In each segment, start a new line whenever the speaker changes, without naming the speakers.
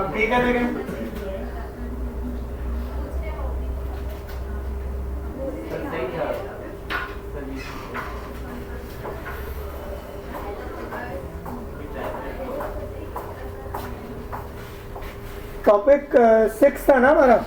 अब ठीक है लेकिन टॉपिक 6 था ना हमारा।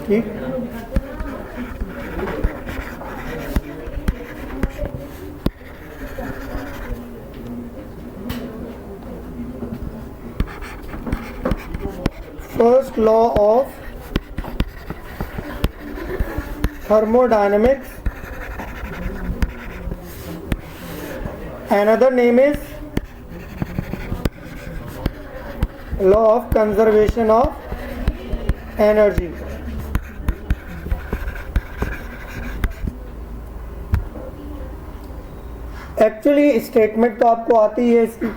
ठीक, first law of thermodynamics, another name is law of conservation of energy। Actually statement तो आपको आती है, इसकी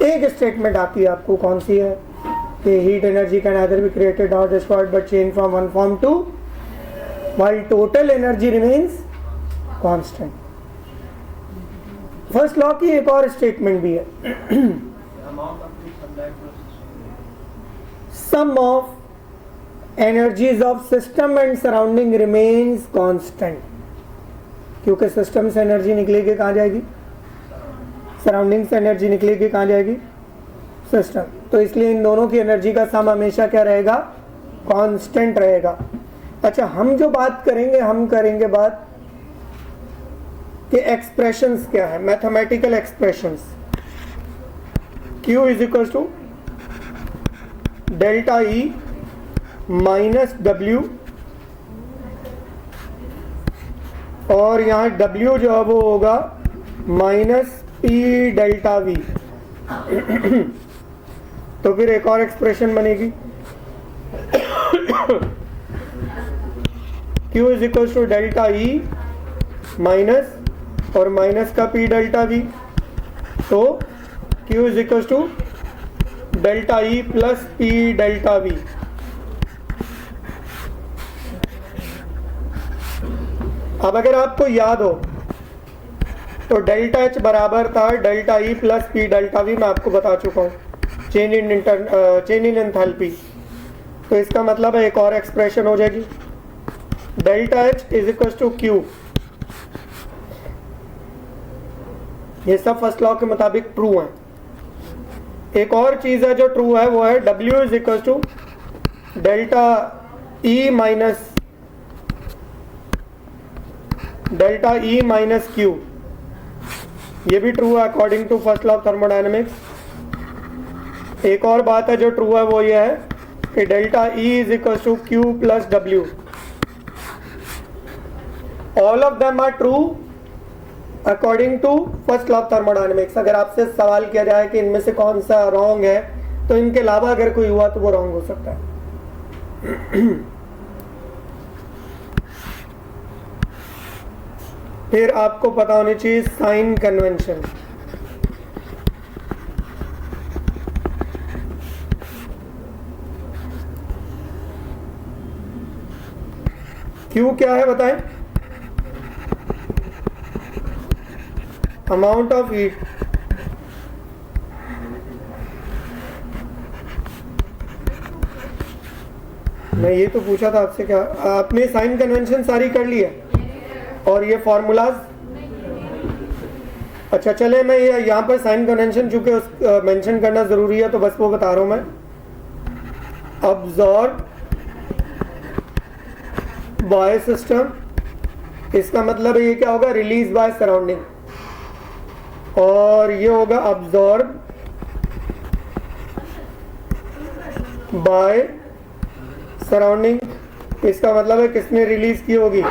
एक स्टेटमेंट आती है आपको, कौन सी है कि heat energy can either be created और destroyed but change from one form to while total energy remains constant. First law की एक और स्टेटमेंट भी है, sum of energies of system and surrounding remains constant. क्योंकि सिस्टम से energy निकलेगी कहाँ जाएगी, सराउंडिंग से एनर्जी निकलेगी कहाँ जाएगी, सिस्टम। तो इसलिए इन दोनों की एनर्जी का सम हमेशा क्या रहेगा, कांस्टेंट रहेगा। अच्छा, हम जो बात करेंगे, हम करेंगे बात कि एक्सप्रेशंस क्या है, mathematical expressions. Q is equal to delta E minus W, और यहाँ W जो है वो होगा माइनस P डेल्टा V। तो फिर एक और एक्सप्रेशन बनेगी, Q is equal to delta E minus और माइनस का P डेल्टा V, तो Q is equal to delta E plus P delta V। अब अगर आपको याद हो तो डेल्टा H बराबर था delta E plus P delta V, मैं आपको बता चुका हूँ, चेंज इन एंथैल्पी। तो इसका मतलब है एक और एक्सप्रेशन हो जाएगी, delta H is equal to Q। ये सब फर्स्ट लॉ के मुताबिक ट्रू है। एक और चीज है जो ट्रू है, वो है W is equal to delta E minus delta E minus Q। ये भी ट्रू है according to first law of thermodynamics. एक और बात है जो ट्रू है, वो ये है कि delta E is equal to Q plus W। All of them are true according to first law of thermodynamics. अगर आपसे सवाल किया जाए कि इनमें से कौन सा रॉन्ग है, तो इनके अलावा अगर कोई हुआ तो वो रॉन्ग हो सकता है। फिर आपको पता होनी चाहिए साइन कन्वेंशन। क्यू क्या है बताएं, अमाउंट ऑफ हीट। मैं ये तो पूछा था आपसे, क्या आपने साइन कन्वेंशन सारी कर ली है और ये फॉर्मूलाज? अच्छा चले, मैं ये यहाँ पर साइन कन्वेंशन चूंकि मेंशन करना जरूरी है तो बस वो बता रहा हूं मैं। अब्जॉर्ब बाय सिस्टम, इसका मतलब ये क्या होगा, रिलीज बाय सराउंडिंग, और ये होगा अब्जॉर्ब बाय सराउंडिंग। इसका मतलब है किसने रिलीज की होगी,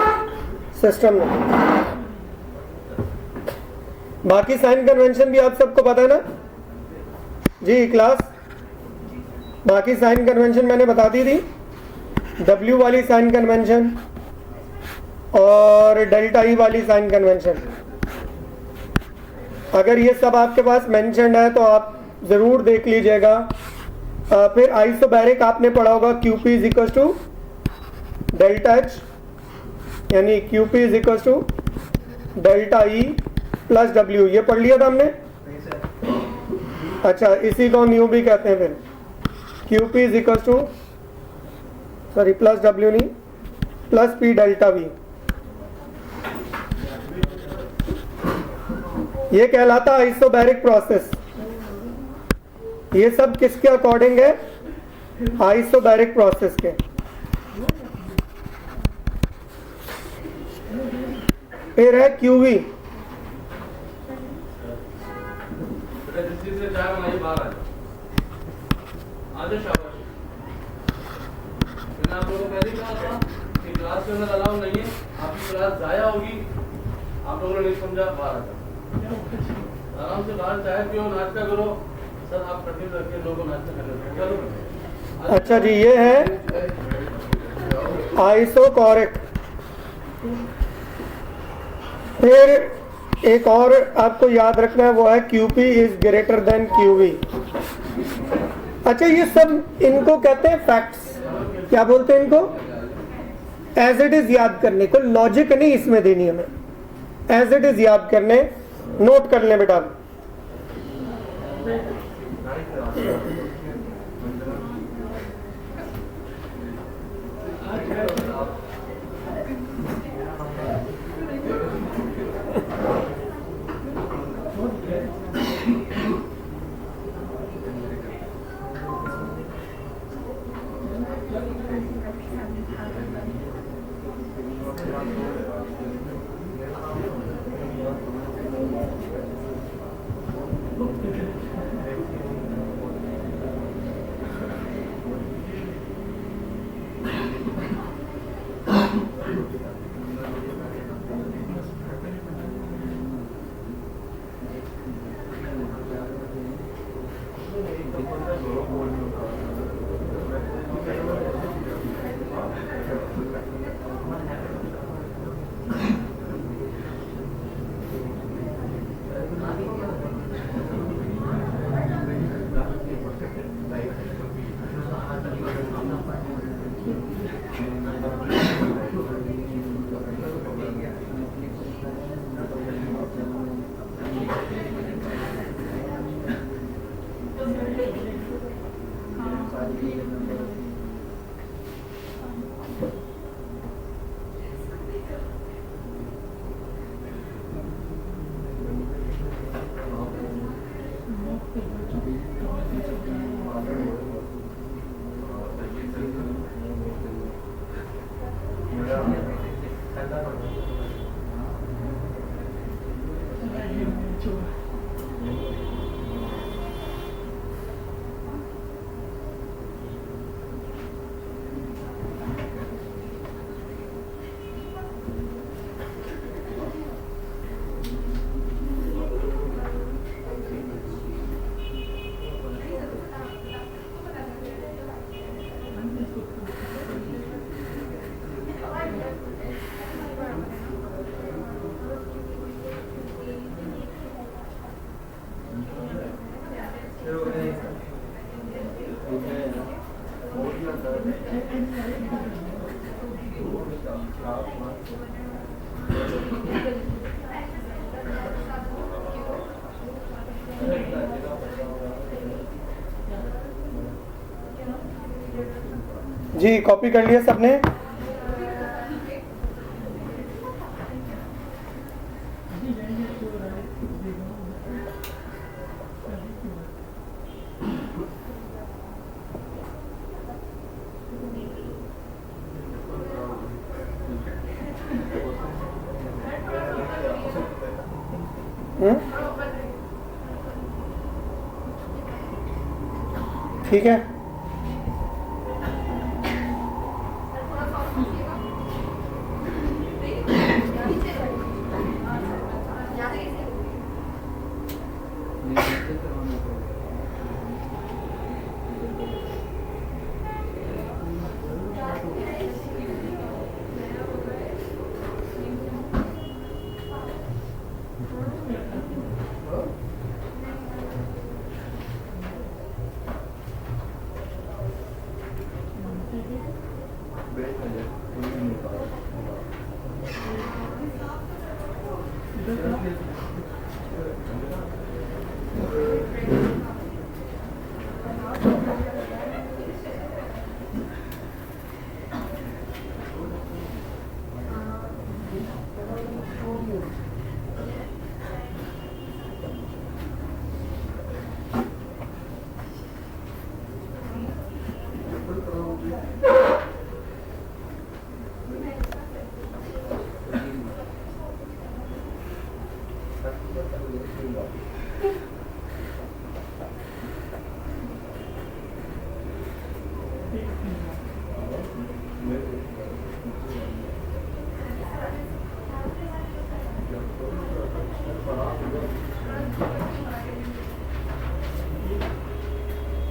सिस्टम में। बाकी साइन कन्वेंशन भी आप सबको पता है ना जी क्लास, बाकी साइन कन्वेंशन मैंने बता दी थी। W वाली साइन कन्वेंशन और डेल्टा ई वाली साइन कन्वेंशन। अगर ये सब आपके पास मेंशन्ड है तो आप ज़रूर देख लीजिएगा। फिर आइसोबैरिक आपने पढ़ा होगा QP is equal to delta H, यानी QP is equal to delta E plus W, ये पढ़ लिया था हमने। अच्छा, इसी को न्यू भी कहते हैं। फिर QP is equal to sorry plus W नहीं, प्लस P डेल्टा V, ये कहलाता आइसोबैरिक प्रोसेस। ये सब किसके अकॉर्डिंग है? आइसोबैरिक प्रोसेस के। फिर है QV।
आप लोगों को पहले ही कहा था कि क्लास के अंदर अलाउ नहीं है, आपकी क्लास जाया होगी, आप लोगों ने नहीं समझा, बाहर आ जाओ। आराम से बाहर चाहे पियो, नाश्ता करो। सर आप कठिन रखिए, लोगों को नाश्ता करने चलो।
अच्छा जी, ये है आइसोकोरिक। फिर एक और आपको याद रखना है, वो है QP is greater than QV। अच्छा, ये सब इनको कहते हैं फैक्ट्स। क्या बोलते हैं इनको? एज इट इज याद करने को, लॉजिक नहीं इसमें देनी हमें, एज इट इज याद करने। नोट कर लें बेटा। जी, कॉपी कर लिया सबने? ठीक है।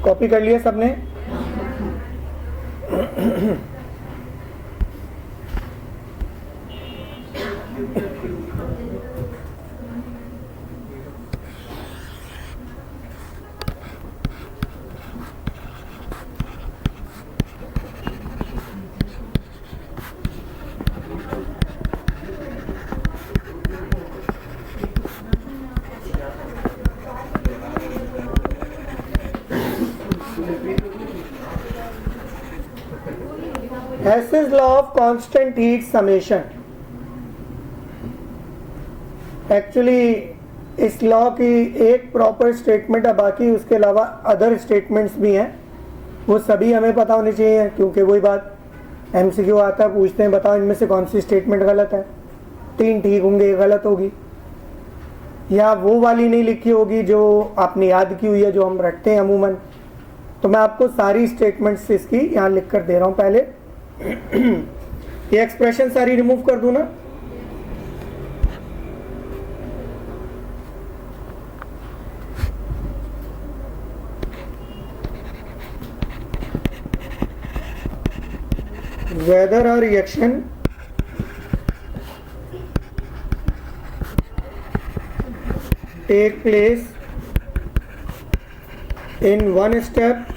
कॉपी कर लिया सबने? Hess's law of constant heat summation. Actually इस लॉ की एक प्रॉपर स्टेटमेंट है, बाकी उसके अलावा अदर स्टेटमेंट्स भी हैं, वो सभी हमें पता होनी चाहिए, क्योंकि वही बात एमसीक्यू आता है, पूछते हैं बताओ इनमें से कौन सी स्टेटमेंट गलत है, 3 ठीक होंगे, एक गलत होगी, या वो वाली नहीं लिखी होगी जो आपने याद की हुई है, जो हम रखते हैं अमूमन। तो मैं आपको सारी स्टेटमेंट्स इसकी यहाँ लिख कर दे रहा हूँ। पहले ये एक्सप्रेशन सारी रिमूव कर दूं ना? whether a reaction take place in one step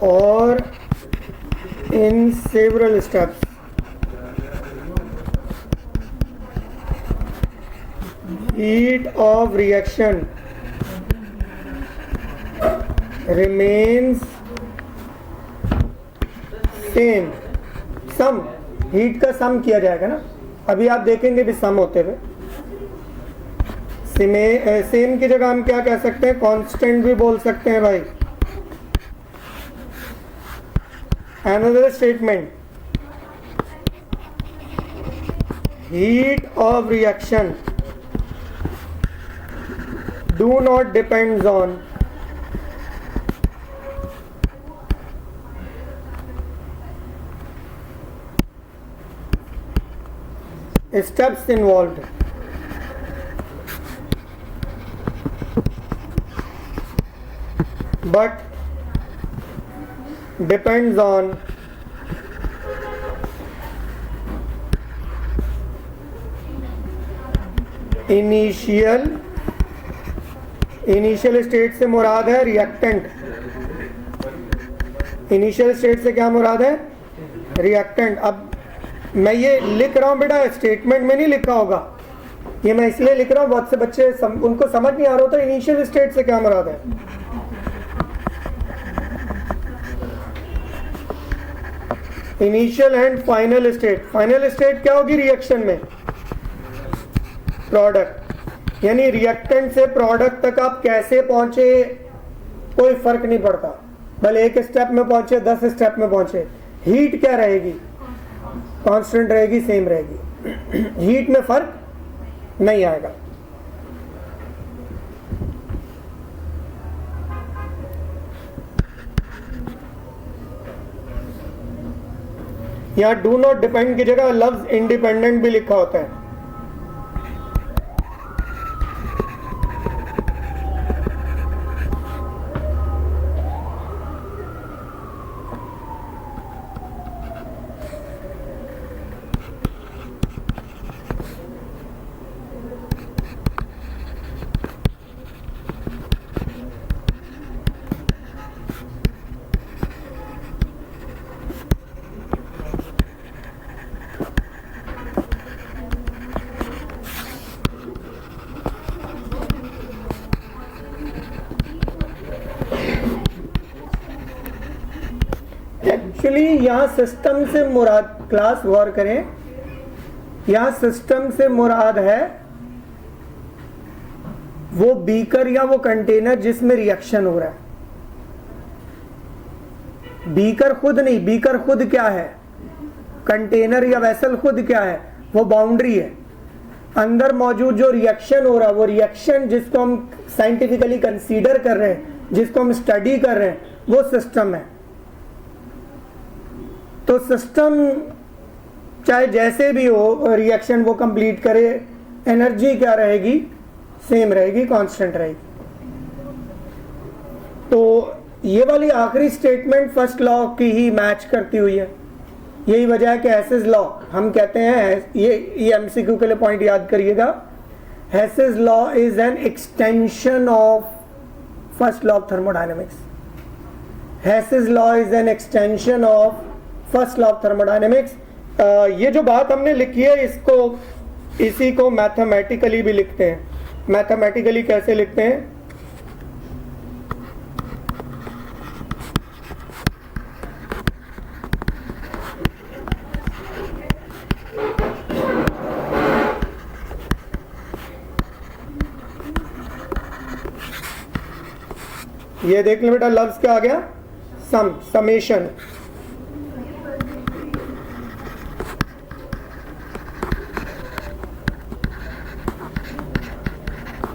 or in several steps, heat of reaction remains same. Sum, heat का सम किया जाएगा ना, अभी आप देखेंगे भी सम होते हुए। सेम की जगह हम क्या कह सकते हैं? कांस्टेंट भी बोल सकते हैं भाई। Another statement, heat of reaction do not depends on steps involved, but depends on initial state से मुराद है रिएक्टेंट। इनिशियल स्टेट से क्या मुराद है? रिएक्टेंट। अब मैं ये लिख रहा हूँ बेटा, स्टेटमेंट में नहीं लिखा होगा, ये मैं इसलिए लिख रहा हूँ, बहुत से बच्चे उनको समझ नहीं आ रहा होता इनिशियल स्टेट से क्या मुराद है। Initial and final state. Final state क्या होगी रिएक्शन में? प्रोडक्ट, यानी रिएक्टेंट से प्रोडक्ट तक आप कैसे पहुंचे कोई फर्क नहीं पड़ता, भले एक स्टेप में पहुंचे 10 स्टेप में पहुंचे, हीट क्या रहेगी? कांस्टेंट रहेगी, सेम रहेगी, हीट में फर्क नहीं आएगा। यहां डू नॉट डिपेंड की जगह लफ्ज इंडिपेंडेंट भी लिखा होता है। एक्चुअली यहां सिस्टम से मुराद, क्लास गौर करें, यहां सिस्टम से मुराद है वो बीकर या वो कंटेनर जिसमें रिएक्शन हो रहा है। बीकर खुद नहीं, बीकर खुद क्या है? कंटेनर या वेसल खुद क्या है? वो बाउंड्री है। अंदर मौजूद जो रिएक्शन हो रहा है, वो रिएक्शन जिसको हम साइंटिफिकली कंसीडर कर रहे हैं, जिसको हम स्टडी कर रहे हैं, वो सिस्टम है। तो सिस्टम चाहे जैसे भी हो रिएक्शन वो कंप्लीट करे, एनर्जी क्या रहेगी? सेम रहेगी, कांस्टेंट रहेगी। तो ये वाली आखिरी स्टेटमेंट फर्स्ट लॉ की ही मैच करती हुई है। यही वजह है कि हेसेस लॉ हम कहते हैं, ये एमसीक्यू के लिए पॉइंट याद करिएगा, Hess's law is an extension of first law of thermodynamics. Hess's law is an extension of first law of thermodynamics. ये जो बात हमने लिखी है इसी को मैथमेटिकली भी लिखते हैं। मैथमेटिकली कैसे लिखते हैं? ये देख लो बेटा, लफ्ज क्या आ गया? समेशन।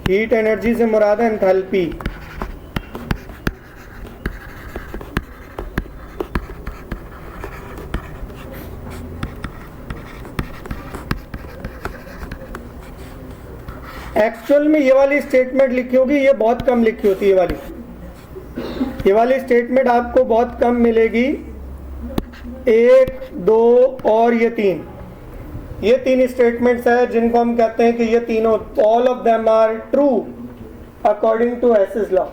हीट एनर्जी से मुराद है एंथैल्पी। एक्चुअल में ये वाली स्टेटमेंट लिखी होगी, ये बहुत कम लिखी होती है। ये वाली स्टेटमेंट आपको बहुत कम मिलेगी। 1, 2 और ये 3, ये 3 स्टेटमेंट्स है जिनको हम कहते हैं कि ये तीनों, all of them are true according to Hess's law.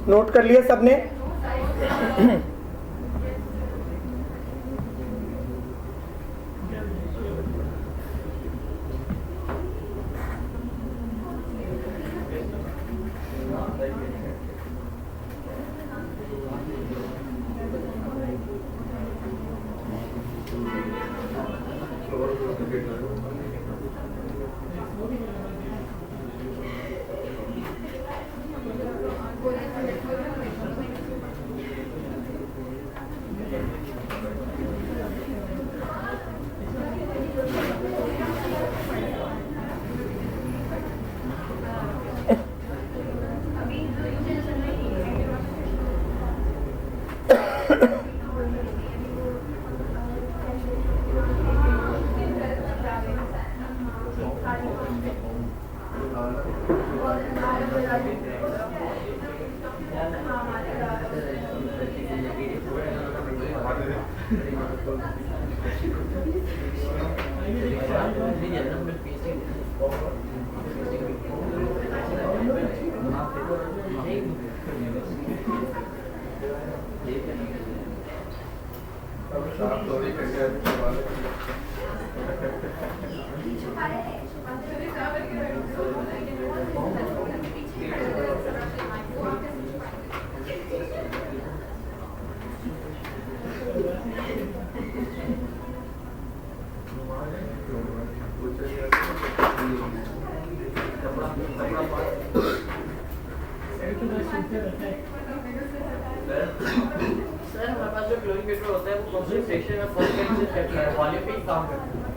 Note कर लिया सबने?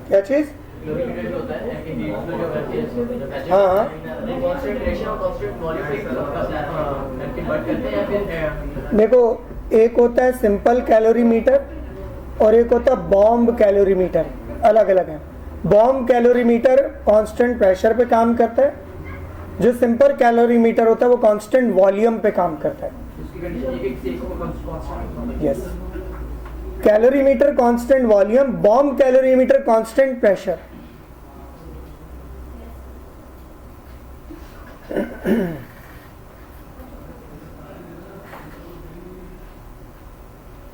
क्या चीज? हाँ, देखो, एक होता है सिंपल कैलोरी मीटर और एक होता है बॉम्ब कैलोरी मीटर। अलग अलग है। Bomb calorie metre constant pressure पे काम करता है, जो सिंपल कैलोरी मीटर होता है वो कांस्टेंट वॉल्यूम पे काम करता है। Yes, calorie metre constant volume, bomb calorie metre constant pressure.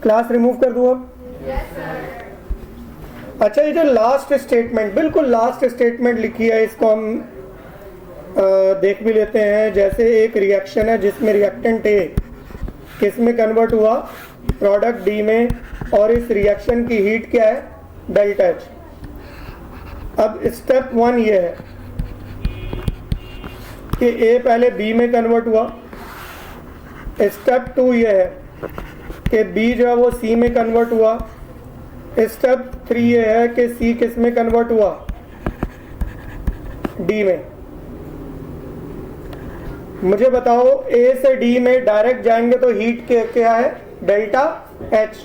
Class remove कर दूं अब? अच्छा, ये जो लास्ट स्टेटमेंट, बिल्कुल लास्ट स्टेटमेंट लिखी है, इसको हम देख भी लेते हैं। जैसे एक रिएक्शन है जिसमें रिएक्टेंट ए किस में कन्वर्ट हुआ, प्रोडक्ट डी में, और इस रिएक्शन की हीट क्या है, डेल्टा एच। अब स्टेप 1 ये है कि ए पहले बी में कन्वर्ट हुआ। स्टेप 2 ये है कि बी जो है वो सी में कन्वर्ट हुआ। स्टेप 3 ये है कि सी किस में कन्वर्ट हुआ, डी में। मुझे बताओ, ए से डी में डायरेक्ट जाएंगे तो हीट क्या है, डेल्टा एच,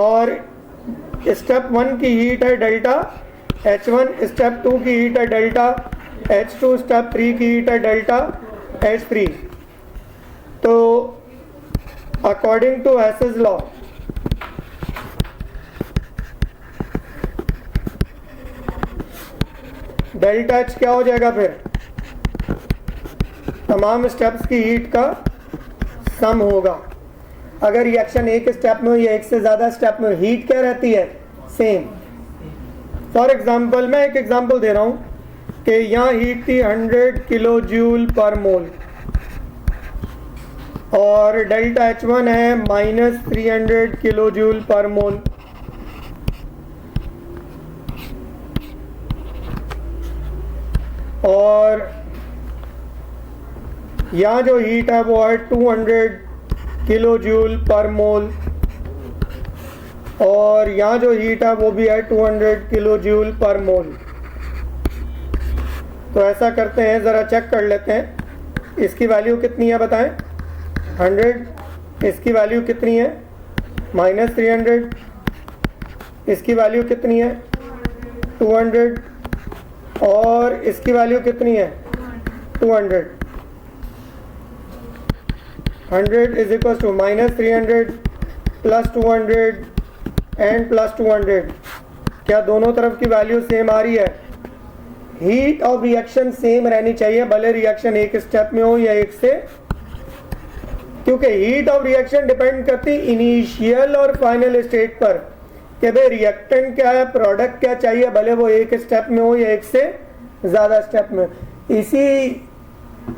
और स्टेप 1 की हीट है डेल्टा H1, स्टेप 2 की हीट है डेल्टा H2, स्टेप 3 की हीट है डेल्टा H3। तो according to Hess's law, delta H क्या हो जाएगा, फिर तमाम स्टेप्स की हीट का सम होगा। अगर रिएक्शन एक स्टेप में हो या एक से ज्यादा स्टेप में, हीट क्या रहती है, सेम। फॉर एग्जाम्पल, मैं एक एग्जाम्पल दे रहा हूं कि यहाँ हीट थी 100 किलो जूल पर मोल और डेल्टा H1 है -300 किलो जूल पर मोल। और यहाँ जो हीट है वो है 200 किलो जूल पर मोल, और यहाँ जो हीट है वो भी है 200 किलो जूल पर मोल। तो ऐसा करते हैं, ज़रा चेक कर लेते हैं, इसकी वैल्यू कितनी है बताएं, 100। इसकी वैल्यू कितनी है, -300। इसकी वैल्यू कितनी है, 200, और इसकी वैल्यू कितनी है, 200। 100 is equal to -300 plus 200 and plus 200। क्या दोनों तरफ की वैल्यू सेम आ रही है? हीट ऑफ रिएक्शन सेम रहनी चाहिए, भले रिएक्शन एक स्टेप में हो या एक से, क्योंकि हीट ऑफ रिएक्शन डिपेंड करती इनिशियल और फाइनल स्टेट पर कि भाई रिएक्टेंट क्या है, प्रोडक्ट क्या चाहिए, भले वो एक स्टेप में हो या एक से ज़्यादा स्टेप में।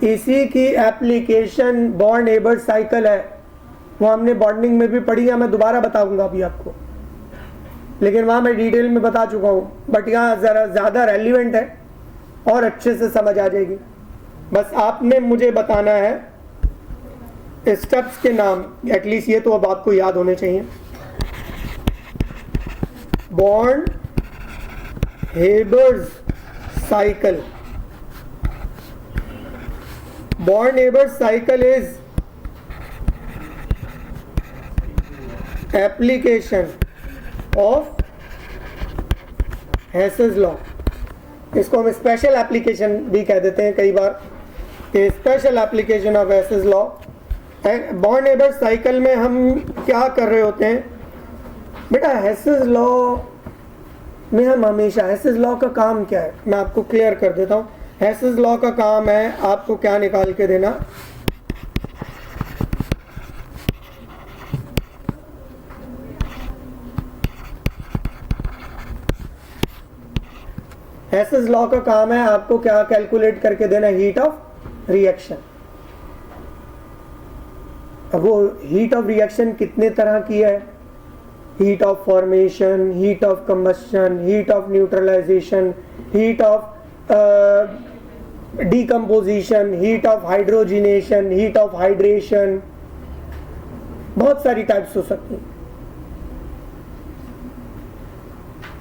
इसी की एप्लीकेशन बॉन्ड एबर्ट साइकिल है, वो हमने बॉन्डिंग में भी पढ़ी है, मैं दोबारा बताऊंगा अभी आपको, लेकिन वहाँ मैं डिटेल में बता चुका हूँ, बट यहाँ ज़रा ज़्यादा रेलिवेंट है और अच्छे से समझ आ जाएगी। बस आपने मुझे बताना है स्टेप्स के नाम, एटलीस्ट ये तो अब आपको याद होने चाहिए। Bond Haber's cycle, bond Haber's cycle is application of Hess's law. इसको हम स्पेशल एप्लीकेशन भी कह देते हैं कई बार, कि special application of Hess's law. Bond Haber's cycle में हम क्या कर रहे होते हैं बेटा, हेसेस लॉ में हम हमेशा, हेसेस लॉ का काम क्या है मैं आपको क्लियर कर देता हूँ। हेसेस लॉ का काम है आपको क्या निकाल के देना, हेसेस लॉ का काम है आपको क्या कैलकुलेट करके देना, हीट ऑफ रिएक्शन। अब वो हीट ऑफ रिएक्शन कितने तरह की है, heat of formation, heat of combustion, heat of neutralisation, heat of decomposition, heat of hydrogenation, heat of hydration, बहुत सारी टाइप्स हो सकती हैं।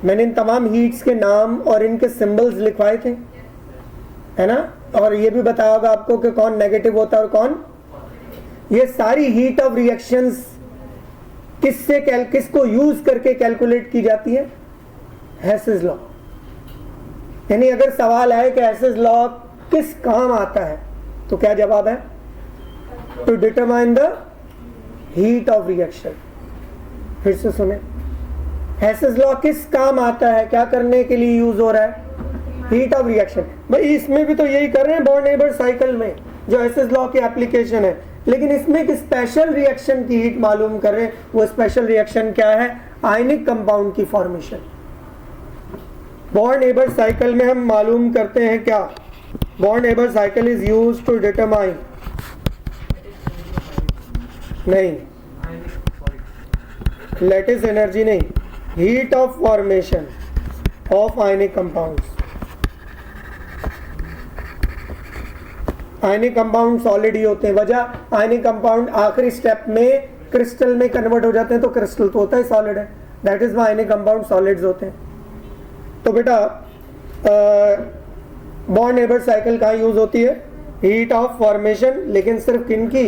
मैंने इन तमाम हीट्स के नाम और इनके सिंबल्स लिखवाए थे, है ना, और ये भी बताया होगा आपको कि कौन नेगेटिव होता है और कौन। ये सारी हीट ऑफ रिएक्शंस किसको यूज करके कैलकुलेट की जाती है, हेसेस लॉ। यानी अगर सवाल है कि हेसेस लॉ किस काम आता है, तो क्या जवाब है, to determine the heat of reaction. फिर से सुने, हेसेस लॉ किस काम आता है, क्या करने के लिए यूज हो रहा है, हीट ऑफ रिएक्शन। भाई इसमें भी तो यही कर रहे हैं बॉर्न-हेबर साइकिल में, जो एसेस लॉ की एप्लीकेशन है, लेकिन इसमें एक स्पेशल रिएक्शन की हीट मालूम कर रहे हैं। वो स्पेशल रिएक्शन क्या है? आयनिक कंपाउंड की फॉर्मेशन। बॉर्न-हेबर साइकिल में हम मालूम करते हैं क्या? Born Haber cycle is used to determine, नहीं लैटिस एनर्जी नहीं, heat of formation of ionic compounds. Ionic compound solid ही होते हैं। वजह, आयनिक कंपाउंड आखिरी स्टेप में क्रिस्टल में कन्वर्ट हो जाते हैं, तो क्रिस्टल तो होता है सॉलिड है, that is why ionic compound solids होते हैं। तो बेटा बॉर्न-हेबर साइकिल कहाँ यूज होती है? हीट ऑफ फॉर्मेशन, लेकिन सिर्फ किनकी?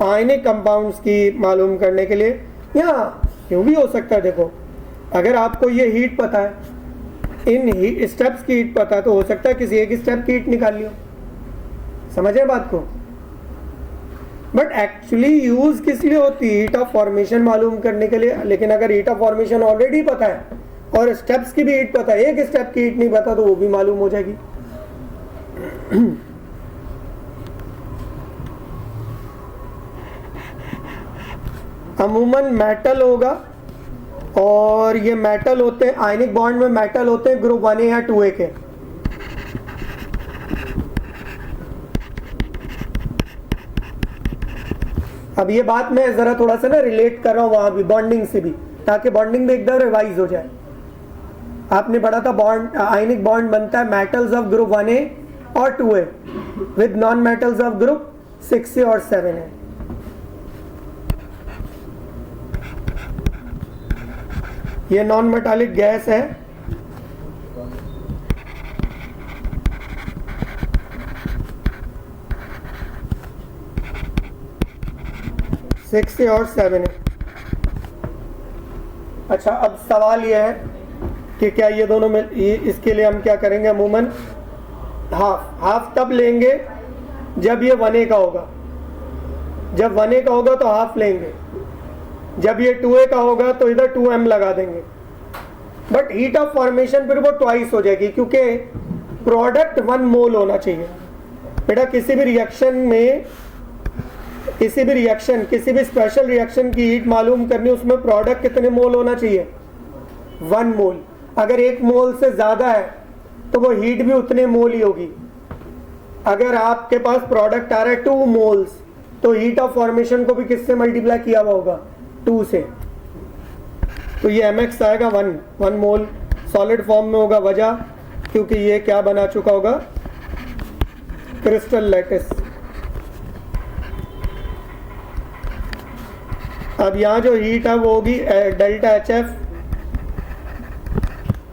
आयनिक कंपाउंड्स की मालूम करने के लिए। या क्यों भी हो सकता है, देखो अगर आपको ये हीट पता है, इन स्टेप्स की हीट पता है, तो हो सकता है किसी एक स्टेप की हीट निकाल लियो। समझे बात को? बट एक्चुअली यूज किस लिए होती है? हीट ऑफ फॉर्मेशन मालूम करने के लिए। लेकिन अगर हीट ऑफ फॉर्मेशन ऑलरेडी पता है और स्टेप्स की भी हीट पता है, एक स्टेप की हीट नहीं पता, तो वो भी मालूम हो जाएगी। अमूमन मेटल होगा, और ये मेटल होते हैं आयनिक बॉन्ड में, मेटल होते हैं ग्रुप 1A या 2A के। अब ये बात मैं जरा थोड़ा सा ना रिलेट कर रहा हूं वहां भी, बॉन्डिंग से भी, ताकि बॉन्डिंग भी एकदम रिवाइज हो जाए। आपने पढ़ा था बॉन्ड, आयनिक बॉन्ड बनता है मेटल्स ऑफ ग्रुप 1A और 2A with non metals of group 6A और 7A। ये नॉन मेटालिक गैस है, सिक्स और 7A। अच्छा, अब सवाल यह है कि क्या ये दोनों में, इसके लिए हम क्या करेंगे? अमूमन हाफ तब लेंगे जब ये 1A का होगा। जब 1A का होगा तो हाफ लेंगे, जब ये 2A का होगा तो इधर 2M लगा देंगे। बट हीट ऑफ फॉर्मेशन फिर वो ट्वाइस हो जाएगी, क्योंकि प्रोडक्ट 1 मोल होना चाहिए। बेटा किसी भी रिएक्शन में, किसी भी स्पेशल रिएक्शन की हीट मालूम करनी, उसमें प्रोडक्ट कितने मोल होना चाहिए? 1 मोल। अगर 1 मोल से ज्यादा है तो वो हीट भी उतने मोल ही होगी। अगर आपके पास प्रोडक्ट आ रहा है 2 मोल्स, तो हीट ऑफ फॉर्मेशन को भी किससे मल्टीप्लाई किया हुआ होगा? 2 से। तो ये mx आएगा 1 मोल सॉलिड फॉर्म में होगा। वजह, क्योंकि ये क्या बना चुका होगा? Crystal lattice. अब यहां जो हीट है वो होगी डेल्टा HF,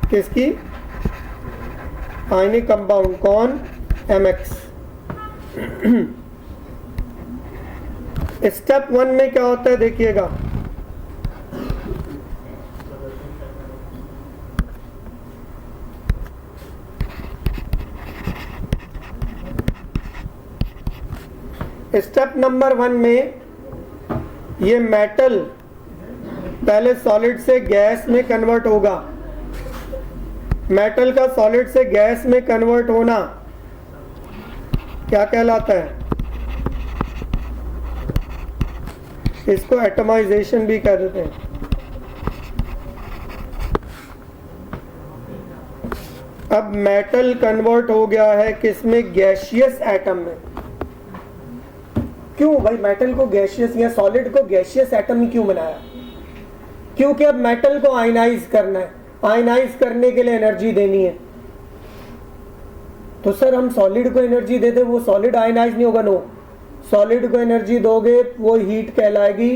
किसकी? आयनिक कंपाउंड, कौन? mx। स्टेप 1 में क्या होता है देखिएगा, स्टेप नंबर 1 में ये मेटल पहले सॉलिड से गैस में कन्वर्ट होगा। मेटल का सॉलिड से गैस में कन्वर्ट होना क्या कहलाता है? इसको एटमाइजेशन भी कह देते हैं। अब मेटल कन्वर्ट हो गया है किसमें? गैसियस एटम में। क्यों भाई मेटल को गैसियस या सॉलिड को गैसियस एटम ही क्यों बनाया? क्योंकि अब मेटल को आयनाइज करना है, आयनाइज करने के लिए एनर्जी देनी है। तो सर हम सॉलिड को एनर्जी दे दे, वो सॉलिड आयनाइज नहीं होगा? नो, सॉलिड को एनर्जी दोगे वो हीट कहलाएगी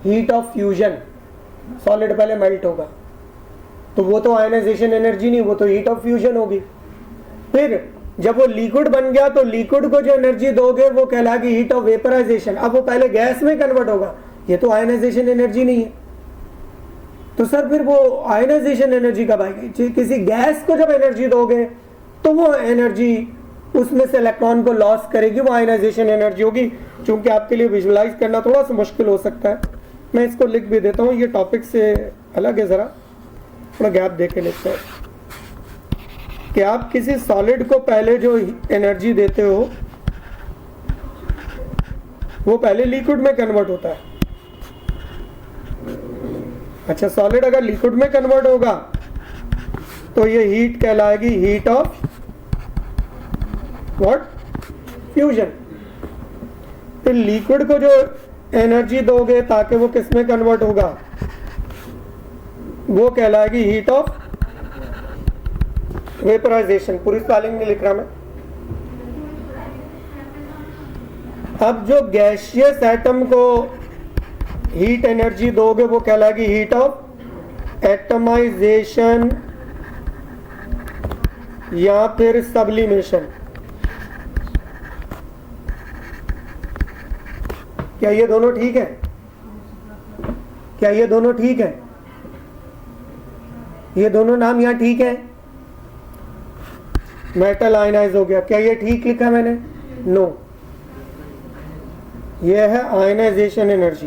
हीट ऑफ फ्यूजन। सॉलिड पहले मेल्ट होगा, तो वो तो आयनाइजेशन एनर्जी नहीं, वो तो हीट ऑफ फ्यूजन होगी। फिर जब वो लिक्विड बन गया तो लिक्विड को जो एनर्जी दोगे वो कहलाएगी हीट ऑफ वेपराइजेशन। अब वो पहले गैस में कन्वर्ट होगा, ये तो आयनाइजेशन एनर्जी नहीं है। तो सर फिर वो आयनाइजेशन एनर्जी कब आएगी? किसी गैस को जब एनर्जी दोगे तो वो एनर्जी उसमें से इलेक्ट्रॉन को लॉस करेगी, वो आयनाइजेशन एनर्जी होगी। चूंकि आपके लिए विजुअलाइज करना थोड़ा सा मुश्किल हो सकता है, मैं इसको लिख भी देता हूँ, ये टॉपिक से अलग है, जरा थोड़ा गैप दे के लिखते हैं। कि आप किसी सॉलिड को पहले जो एनर्जी देते हो वो पहले लिक्विड में कन्वर्ट होता है। अच्छा, सॉलिड अगर लिक्विड में कन्वर्ट होगा तो ये हीट कहलाएगी हीट ऑफ व्हाट? फ्यूजन। फिर लिक्विड को जो एनर्जी दोगे ताकि वो किस में कन्वर्ट होगा, वो कहलाएगी हीट ऑफ वेपराइजेशन। पूरी स्पेलिंग नहीं लिख रहा मैं। अब जो गैसियस एटम को हीट एनर्जी दोगे वो कहलाएगी हीट ऑफ एटमाइजेशन या फिर सब्लिमेशन। क्या ये दोनों ठीक है? क्या ये दोनों ठीक है? ये दोनों नाम यहां ठीक है? मेटल आयनाइज हो गया, क्या ये ठीक लिखा मैंने? नो, ये है आयनाइजेशन एनर्जी।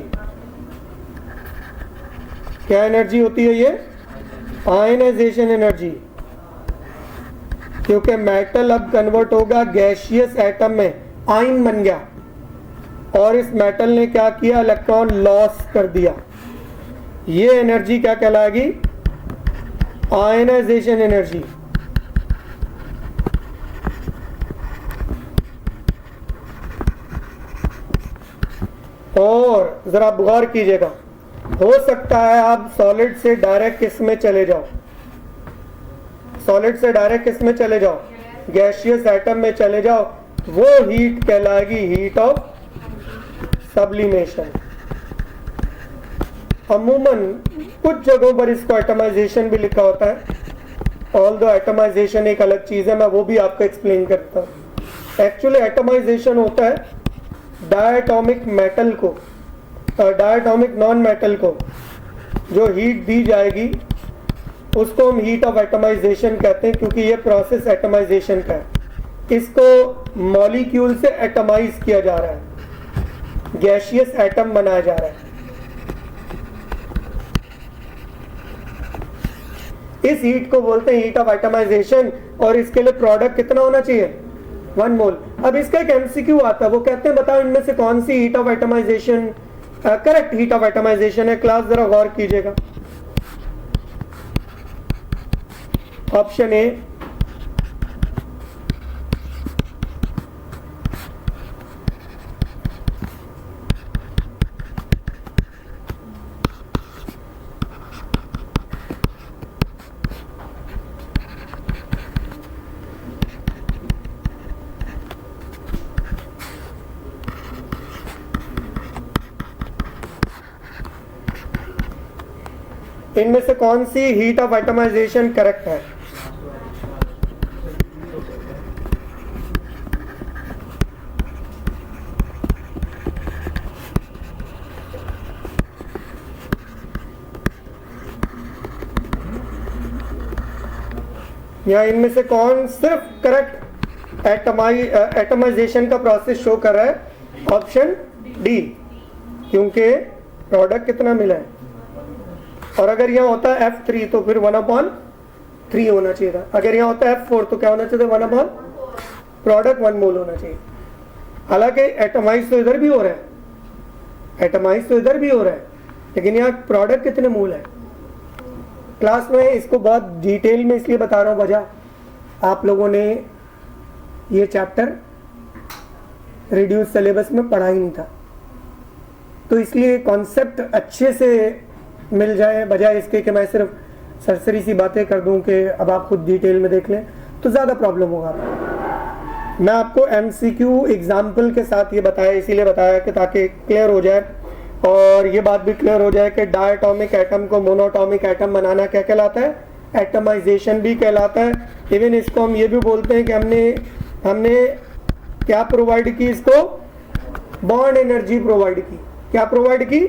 क्या एनर्जी होती है ये? Ionisation energy. क्योंकि मेटल अब कन्वर्ट होगा गैसियस एटम में, आयन बन गया, और इस मेटल ने क्या किया? इलेक्ट्रॉन लॉस कर दिया। ये एनर्जी क्या कहलाएगी? Ionisation energy. और जरा गौर कीजिएगा, हो सकता है आप सॉलिड से डायरेक्ट किस में चले जाओ, सॉलिड से डायरेक्ट किस में चले जाओ? गैसियस एटम में चले जाओ। वो हीट कहलाएगी हीट ऑफ सब्लिमेशन। अमूमन कुछ जगहों पर इसको एटमाइजेशन भी लिखा होता है। ऑल दो एटमाइजेशन एक अलग चीज है, मैं वो भी आपको एक्सप्लेन करता हूँ। एक्चुअली एटमाइजेशन होता है डायटोमिक मेटल को, डायटोमिक नॉन मेटल को जो हीट दी जाएगी उसको हम हीट ऑफ एटमाइजेशन कहते हैं, क्योंकि ये प्रोसेस एटमाइजेशन का है। इसको मॉलिक्यूल से एटमाइज किया जा रहा है, गैसियस एटम बनाया जा रहा है। इस हीट को बोलते हैं हीट ऑफ एटमाइजेशन, और इसके लिए प्रोडक्ट कितना होना चाहिए? 1 मोल। अब इसका एक एमसीक्यू आता है, वो कहते हैं बताओ इनमें से कौन सी heat of atomisation correct heat of atomisation है? क्लास जरा गौर कीजिएगा। ऑप्शन ए, इनमें से कौन सी हीट ऑफ एटमाइजेशन करेक्ट है? या इनमें से कौन सिर्फ करेक्ट एटमाइजेशन का प्रोसेस शो कर रहा है? ऑप्शन डी, क्योंकि प्रोडक्ट कितना मिला है। और अगर यहाँ होता है F3 तो फिर 1/3 होना चाहिए था। अगर यहाँ होता है F4 तो क्या होना चाहिए था? 1/, प्रोडक्ट 1 मोल होना चाहिए। हालांकि एटमाइज तो इधर भी हो रहा है, एटमाइज तो इधर भी हो रहा है, लेकिन यहाँ प्रोडक्ट कितने मोल है? क्लास में इसको बहुत डिटेल में इसलिए बता रहा हूँ, वजह आप लोगों ने ये चैप्टर रिड्यूस सिलेबस में पढ़ा ही नहीं था, तो इसलिए कॉन्सेप्ट अच्छे से मिल जाए, बजाय इसके कि मैं सिर्फ सरसरी सी बातें कर दूं कि अब आप खुद डिटेल में देख लें तो ज़्यादा प्रॉब्लम होगा। मैं आपको एमसीक्यू एग्जाम्पल के साथ ये बताया, इसीलिए बताया कि ताकि क्लियर हो जाए, और ये बात भी क्लियर हो जाए कि डायटोमिक एटम को मोनोटॉमिक एटम बनाना क्या कहलाता है? एटमाइजेशन भी कहलाता है। इवन इसको हम ये भी बोलते हैं कि हमने क्या प्रोवाइड की? इसको बॉन्ड एनर्जी प्रोवाइड की। क्या प्रोवाइड की?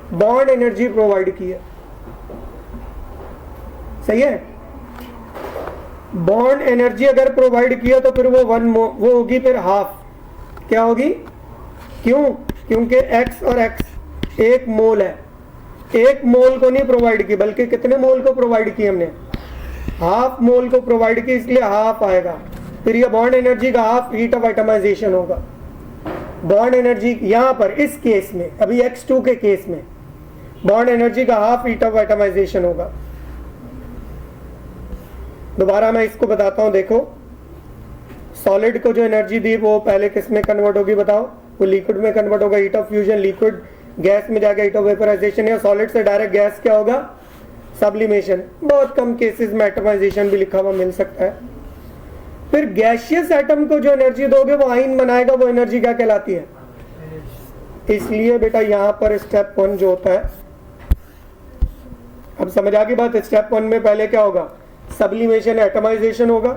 बॉन्ड एनर्जी प्रोवाइड की है। सही है? बॉन्ड एनर्जी अगर प्रोवाइड किया तो फिर वो होगी फिर हाफ। क्या होगी? क्यों? क्योंकि X और X 1 मोल है। 1 मोल को नहीं प्रोवाइड की, बल्कि कितने मोल को प्रोवाइड की हमने? हाफ मोल को प्रोवाइड किया इसलिए हाफ आएगा। फिर ये बॉन्ड एनर्जी का हाफ हीट ऑफ एटमाइजेशन होगा। बॉन्ड एनर्जी यहां पर इस केस में, अभी X2 के केस में बॉन्ड एनर्जी का हाफ हीट ऑफ एटमाइजेशन होगा। दोबारा मैं इसको बताता हूं, देखो सॉलिड को जो एनर्जी दी वो पहले किस में कन्वर्ट होगी बताओ? वो लिक्विड में कन्वर्ट होगा, heat of fusion, liquid gas में जाएगा हीट ऑफ वेपराइजेशन, या सॉलिड से डायरेक्ट गैस क्या होगा? सब्लिमेशन। बहुत कम केसेस में एटमाइजेशन भी लिखा हुआ मिल सकता है। फिर गैसियस एटम को जो एनर्जी दोगे वो आयन बनाएगा, वो एनर्जी क्या कहलाती है? इसलिए बेटा यहां पर स्टेप 1 जो होता है, अब समझ आ गई बात? स्टेप 1 में पहले क्या होगा? सब्लिमेशन, एटमाइजेशन होगा।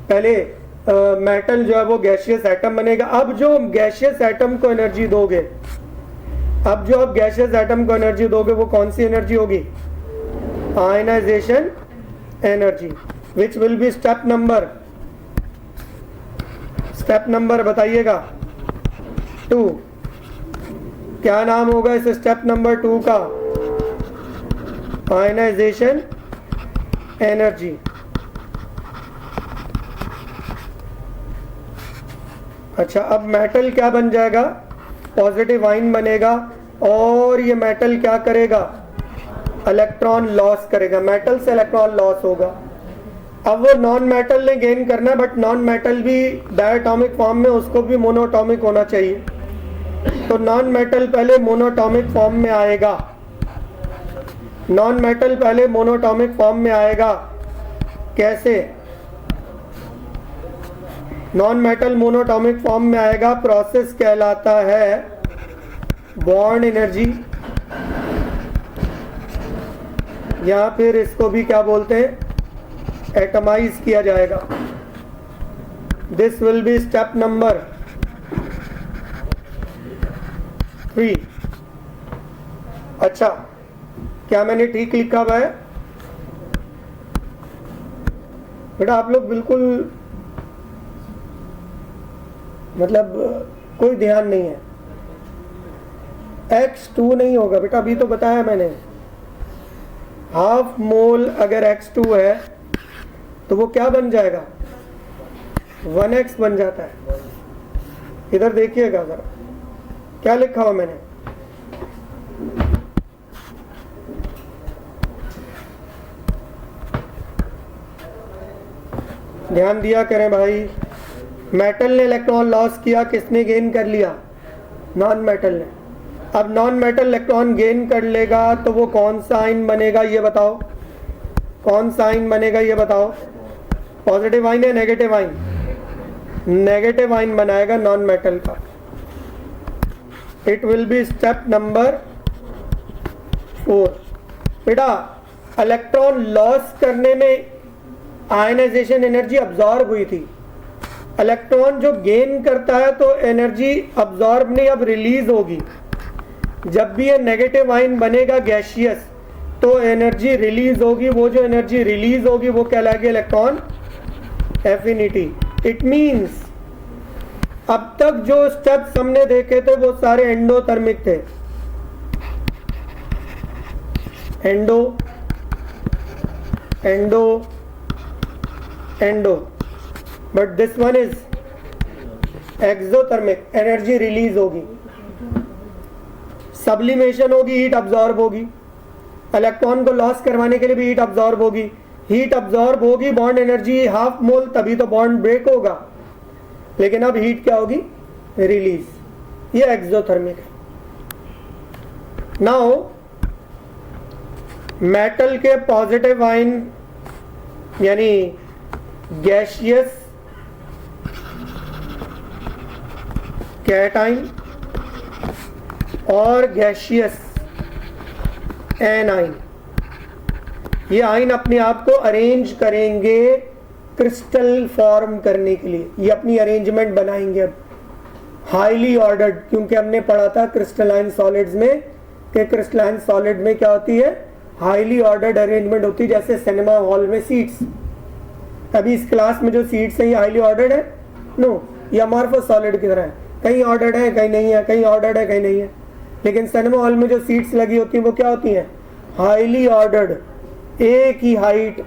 पहले मेटल जो है वो गैसियस एटम बनेगा। अब जो गैसियस एटम को एनर्जी दोगे, अब जो आप गैसियस एटम को एनर्जी दोगे वो कौन सी एनर्जी होगी? Ionisation energy, which will be step number बताइएगा 2। क्या नाम होगा इस स्टेप नंबर 2 का? Ionisation energy. अच्छा, अब मेटल क्या बन जाएगा? पॉजिटिव आयन बनेगा, और ये मेटल क्या करेगा? इलेक्ट्रॉन लॉस करेगा। मेटल से इलेक्ट्रॉन लॉस होगा। अब वो नॉन मेटल ने गेन करना है, बट नॉन मेटल भी डायटोमिक फॉर्म में, उसको भी मोनोटॉमिक होना चाहिए। तो नॉन मेटल पहले मोनोटॉमिक फॉर्म में आएगा। नॉन मेटल पहले मोनोटॉमिक फॉर्म में आएगा। कैसे? नॉन मेटल मोनोटॉमिक फॉर्म में आएगा, प्रोसेस कहलाता है बॉन्ड एनर्जी, या फिर इसको भी क्या बोलते हैं? एटमाइज किया जाएगा। This will be step number 3। अच्छा, क्या मैंने ठीक लिखा हुआ है बेटा? आप लोग बिल्कुल मतलब कोई ध्यान नहीं है। X2 नहीं होगा बेटा, अभी तो बताया मैंने। हाफ मोल अगर X2 है तो वो क्या बन जाएगा? 1x बन जाता है। इधर देखिएगा जरा क्या लिखा हुआ मैंने। ध्यान दिया करें भाई। मेटल ने इलेक्ट्रॉन लॉस किया, किसने गेन कर लिया? नॉन मेटल ने। अब नॉन मेटल इलेक्ट्रॉन गेन कर लेगा तो वो कौन सा आयन बनेगा ये बताओ? कौन सा आयन बनेगा ये बताओ? पॉजिटिव आयन या नेगेटिव आयन? नेगेटिव आयन बनाएगा नॉन मेटल का। It will be step number 4। बेटा इलेक्ट्रॉन लॉस करने में आयनाइजेशन एनर्जी अब्जॉर्ब हुई थी। इलेक्ट्रॉन जो गेन करता है तो एनर्जी अब्जॉर्ब नहीं, अब रिलीज होगी। जब भी ये नेगेटिव आयन बनेगा गैसियस तो एनर्जी रिलीज होगी। वो जो एनर्जी रिलीज होगी वो कहलाएगी इलेक्ट्रॉन एफिनिटी। इट मींस अब तक जो स्टेप्स हमने देखे थे वो सारे एंडोथर्मिक थे। Endo endo endo, but this one is exothermic. Energy release होगी, सब्लिमेशन होगी, हीट अब्जॉर्ब होगी। इलेक्ट्रॉन को लॉस करवाने के लिए भी हीट अब्जॉर्ब होगी। हीट अब्जॉर्ब होगी, बॉन्ड एनर्जी हाफ मोल, तभी तो बॉन्ड ब्रेक होगा। लेकिन अब हीट क्या होगी? रिलीज। ये एक्सोथर्मिक है। नाउ मेटल के पॉजिटिव आयन यानी गैसियस कैटाइन और गैसियस एनाइन, ये आयन अपने आप को अरेंज करेंगे क्रिस्टल फॉर्म करने के लिए। ये अपनी अरेंजमेंट बनाएंगे अब हाईली ऑर्डर्ड, क्योंकि हमने पढ़ा था क्रिस्टलाइन सॉलिड्स में कि क्रिस्टलाइन सॉलिड में क्या होती है? हाईली ऑर्डर्ड अरेंजमेंट होती है, जैसे सिनेमा हॉल में सीट्स। अभी इस क्लास में जो सीट्स है ये हाईली ऑर्डर्ड है? नो, ये अमॉर्फस सॉलिड की तरह है, कहीं ऑर्डर्ड है कहीं नहीं है, कहीं ऑर्डर्ड है कहीं नहीं है। लेकिन सिनेमा हॉल में जो सीट्स लगी होती हैं वो क्या होती हैं? हाईली ऑर्डर्ड, एक ही हाइट,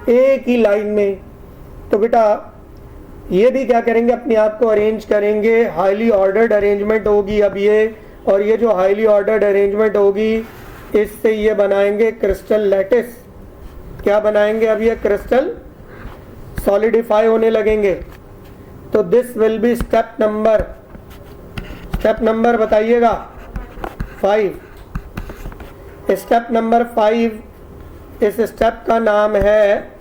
एक ही लाइन में। तो बेटा ये भी क्या करेंगे, अपने आप को अरेंज करेंगे, हाईली ऑर्डर्ड अरेंजमेंट होगी अब ये, और ये जो हाईली ऑर्डर्ड अरेंजमेंट होगी इससे ये बनाएंगे क्रिस्टल लैटिस। क्या बनाएंगे अब ये क्रिस्टल सॉलिडिफाई होने लगेंगे। तो this will be step number बताइएगा 5। स्टेप नंबर 5, इस स्टेप का नाम है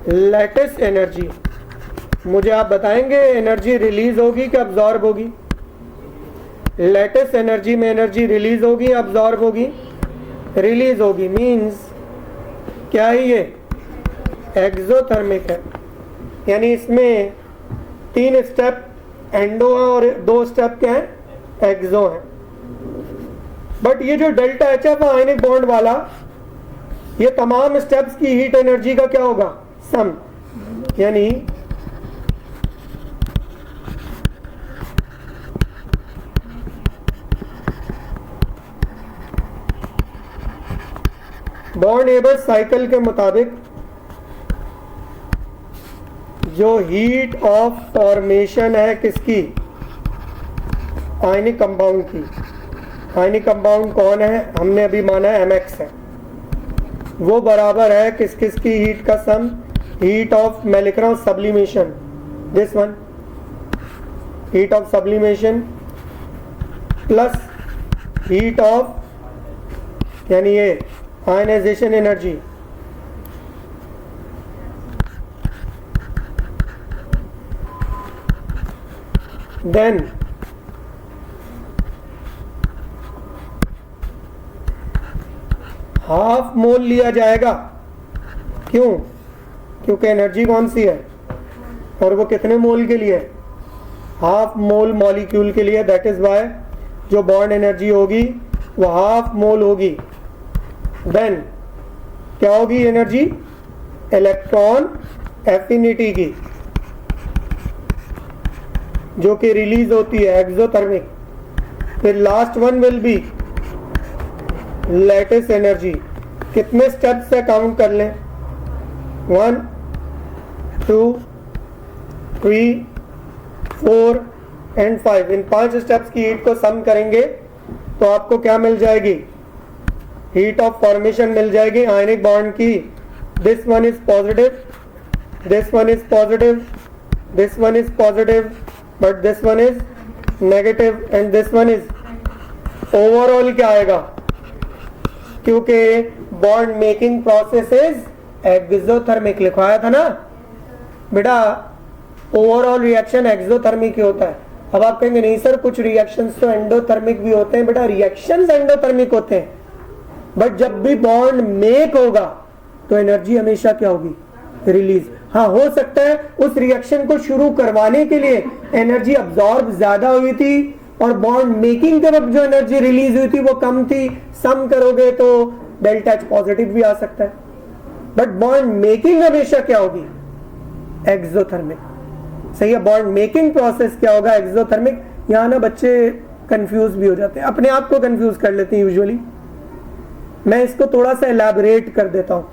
लैटिस एनर्जी। मुझे आप बताएंगे एनर्जी रिलीज होगी कि अब्जॉर्ब होगी? लैटिस एनर्जी में एनर्जी रिलीज होगी या अब्जॉर्ब होगी? रिलीज होगी। मींस क्या है ये? एक्सोथर्मिक है। यानी इसमें 3 स्टेप एंडो है और 2 स्टेप क्या है? एक्सो है। बट ये जो delta H F ionic bond वाला, ये तमाम स्टेप्स की हीट एनर्जी का क्या होगा? सम। यानी बॉन्ड एबर्स साइकिल के मुताबिक जो हीट ऑफ फॉर्मेशन है किसकी? आयनिक कंपाउंड की। आयनिक कंपाउंड कौन है? हमने अभी माना है mx है। वो बराबर है किस किस की हीट का सम? हीट ऑफ मैं लिख रहा हूं sublimation, this one, heat of sublimation plus heat of यानी ये ionisation energy. Then half mole लिया जाएगा। क्यों? क्योंकि एनर्जी कौन सी है और वो कितने मोल के लिए? हाफ मोल मॉलिक्यूल के लिए। दैट इज वाई जो बॉन्ड एनर्जी होगी वो हाफ मोल होगी। देन क्या होगी एनर्जी? इलेक्ट्रॉन एफिनिटी की, जो कि रिलीज होती है एक्सोथर्मिक। फिर last one will be lattice energy. कितने स्टेप्स से काउंट कर लें? 1 2 3 4 एंड 5। इन 5 स्टेप्स की हीट को सम करेंगे तो आपको क्या मिल जाएगी? हीट ऑफ फॉर्मेशन मिल जाएगी आयनिक बॉन्ड की। This one is positive, this one is positive, this one is positive, but this one is negative and this one is. Overall क्या आएगा? क्योंकि bond making process is exothermic लिखवाया था ना बेटा। Overall reaction exothermic ही होता है। अब आप कहेंगे नहीं सर कुछ रिएक्शंस तो एंडोथर्मिक भी होते हैं। बेटा रिएक्शंस एंडोथर्मिक होते हैं, बट जब भी बॉन्ड मेक होगा तो एनर्जी हमेशा क्या होगी? रिलीज। हाँ, हो सकता है उस रिएक्शन को शुरू करवाने के लिए एनर्जी अब्सॉर्ब ज्यादा हुई थी और बॉन्ड मेकिंग के वक्त जो एनर्जी रिलीज हुई थी वो कम थी। सम करोगे तो डेल्टा एच पॉजिटिव भी आ सकता है, बट बॉन्ड मेकिंग हमेशा क्या होगी? एक्सोथर्मिक। सही है। बॉन्ड मेकिंग प्रोसेस क्या होगा? एक्सोथर्मिक। यहां ना बच्चे कंफ्यूज भी हो जाते हैं, अपने आप को कंफ्यूज कर लेते हैं यूजुअली। मैं इसको थोड़ा सा एलैबोरेट कर देता हूं,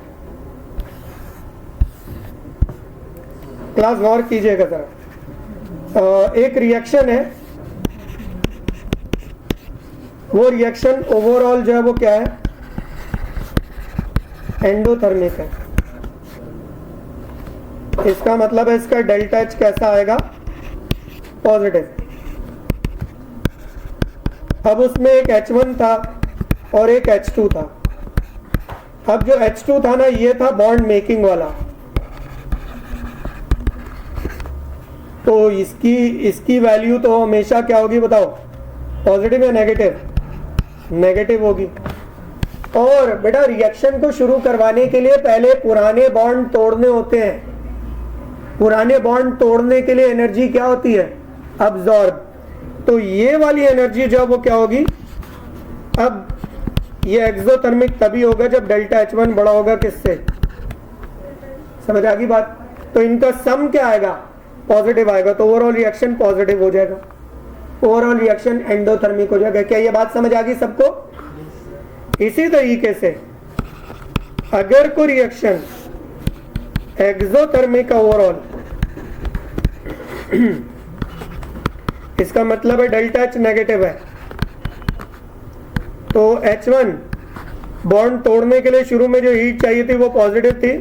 क्लास गौर कीजिएगा जरा। एक रिएक्शन है, वो रिएक्शन ओवरऑल जो है वो क्या है? एंडोथर्मिक है। इसका मतलब है इसका डेल्टा एच कैसा आएगा? पॉजिटिव। अब उसमें एक H1 था और एक H2 था। अब जो H2 था ना, ये था बॉन्ड मेकिंग वाला, तो इसकी वैल्यू तो हमेशा क्या होगी बताओ? पॉजिटिव या नेगेटिव? नेगेटिव होगी। और बेटा रिएक्शन को शुरू करवाने के लिए पहले पुराने बॉन्ड तोड़ने होते हैं। पुराने बॉन्ड तोड़ने के लिए एनर्जी क्या होती है? अब्सॉर्ब। तो ये वाली एनर्जी जो वो क्या होगी? अब ये एक्सोथर्मिक तभी होगा जब डेल्टा H1 बड़ा होगा किससे? समझ आ गई बात? तो इनका सम क्या आएगा? पॉजिटिव आएगा। तो ओवरऑल रिएक्शन पॉजिटिव हो जाएगा, ओवरऑल रिएक्शन एंडोथर्मिक हो जाएगा। क्या ये बात समझ आ गई सबको? इसी तरीके से अगर कोई रिएक्शन एक्सोथर्मिक ओवरऑल, इसका मतलब है डेल्टा एच नेगेटिव है, तो H1 बॉन्ड तोड़ने के लिए शुरू में जो हीट चाहिए थी वो पॉजिटिव थी,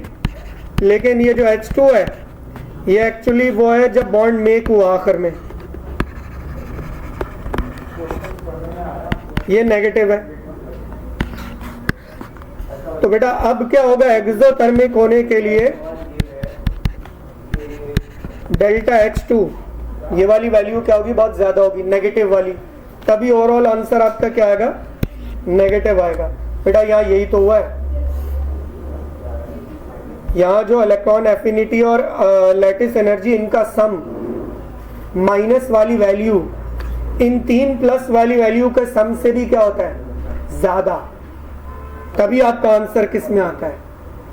लेकिन ये जो H2 है ये एक्चुअली वो है जब बॉन्ड मेक हुआ आखिर में, ये नेगेटिव है। तो बेटा अब क्या होगा, एक्सोथर्मिक होने के लिए डेल्टा H2 ये वाली वैल्यू क्या होगी, बहुत ज्यादा होगी, नेगेटिव वाली, तभी ओवरऑल आंसर आपका क्या आएगा, नेगेटिव आएगा। बेटा यहाँ यही तो हुआ है, यहाँ जो इलेक्ट्रॉन एफिनिटी और लैटिस एनर्जी इनका सम माइनस वाली वैल्यू इन तीन प्लस वाली वैल्यू के सम से भी क्या होता है, ज्यादा, तभी आपका आंसर किस में आता है,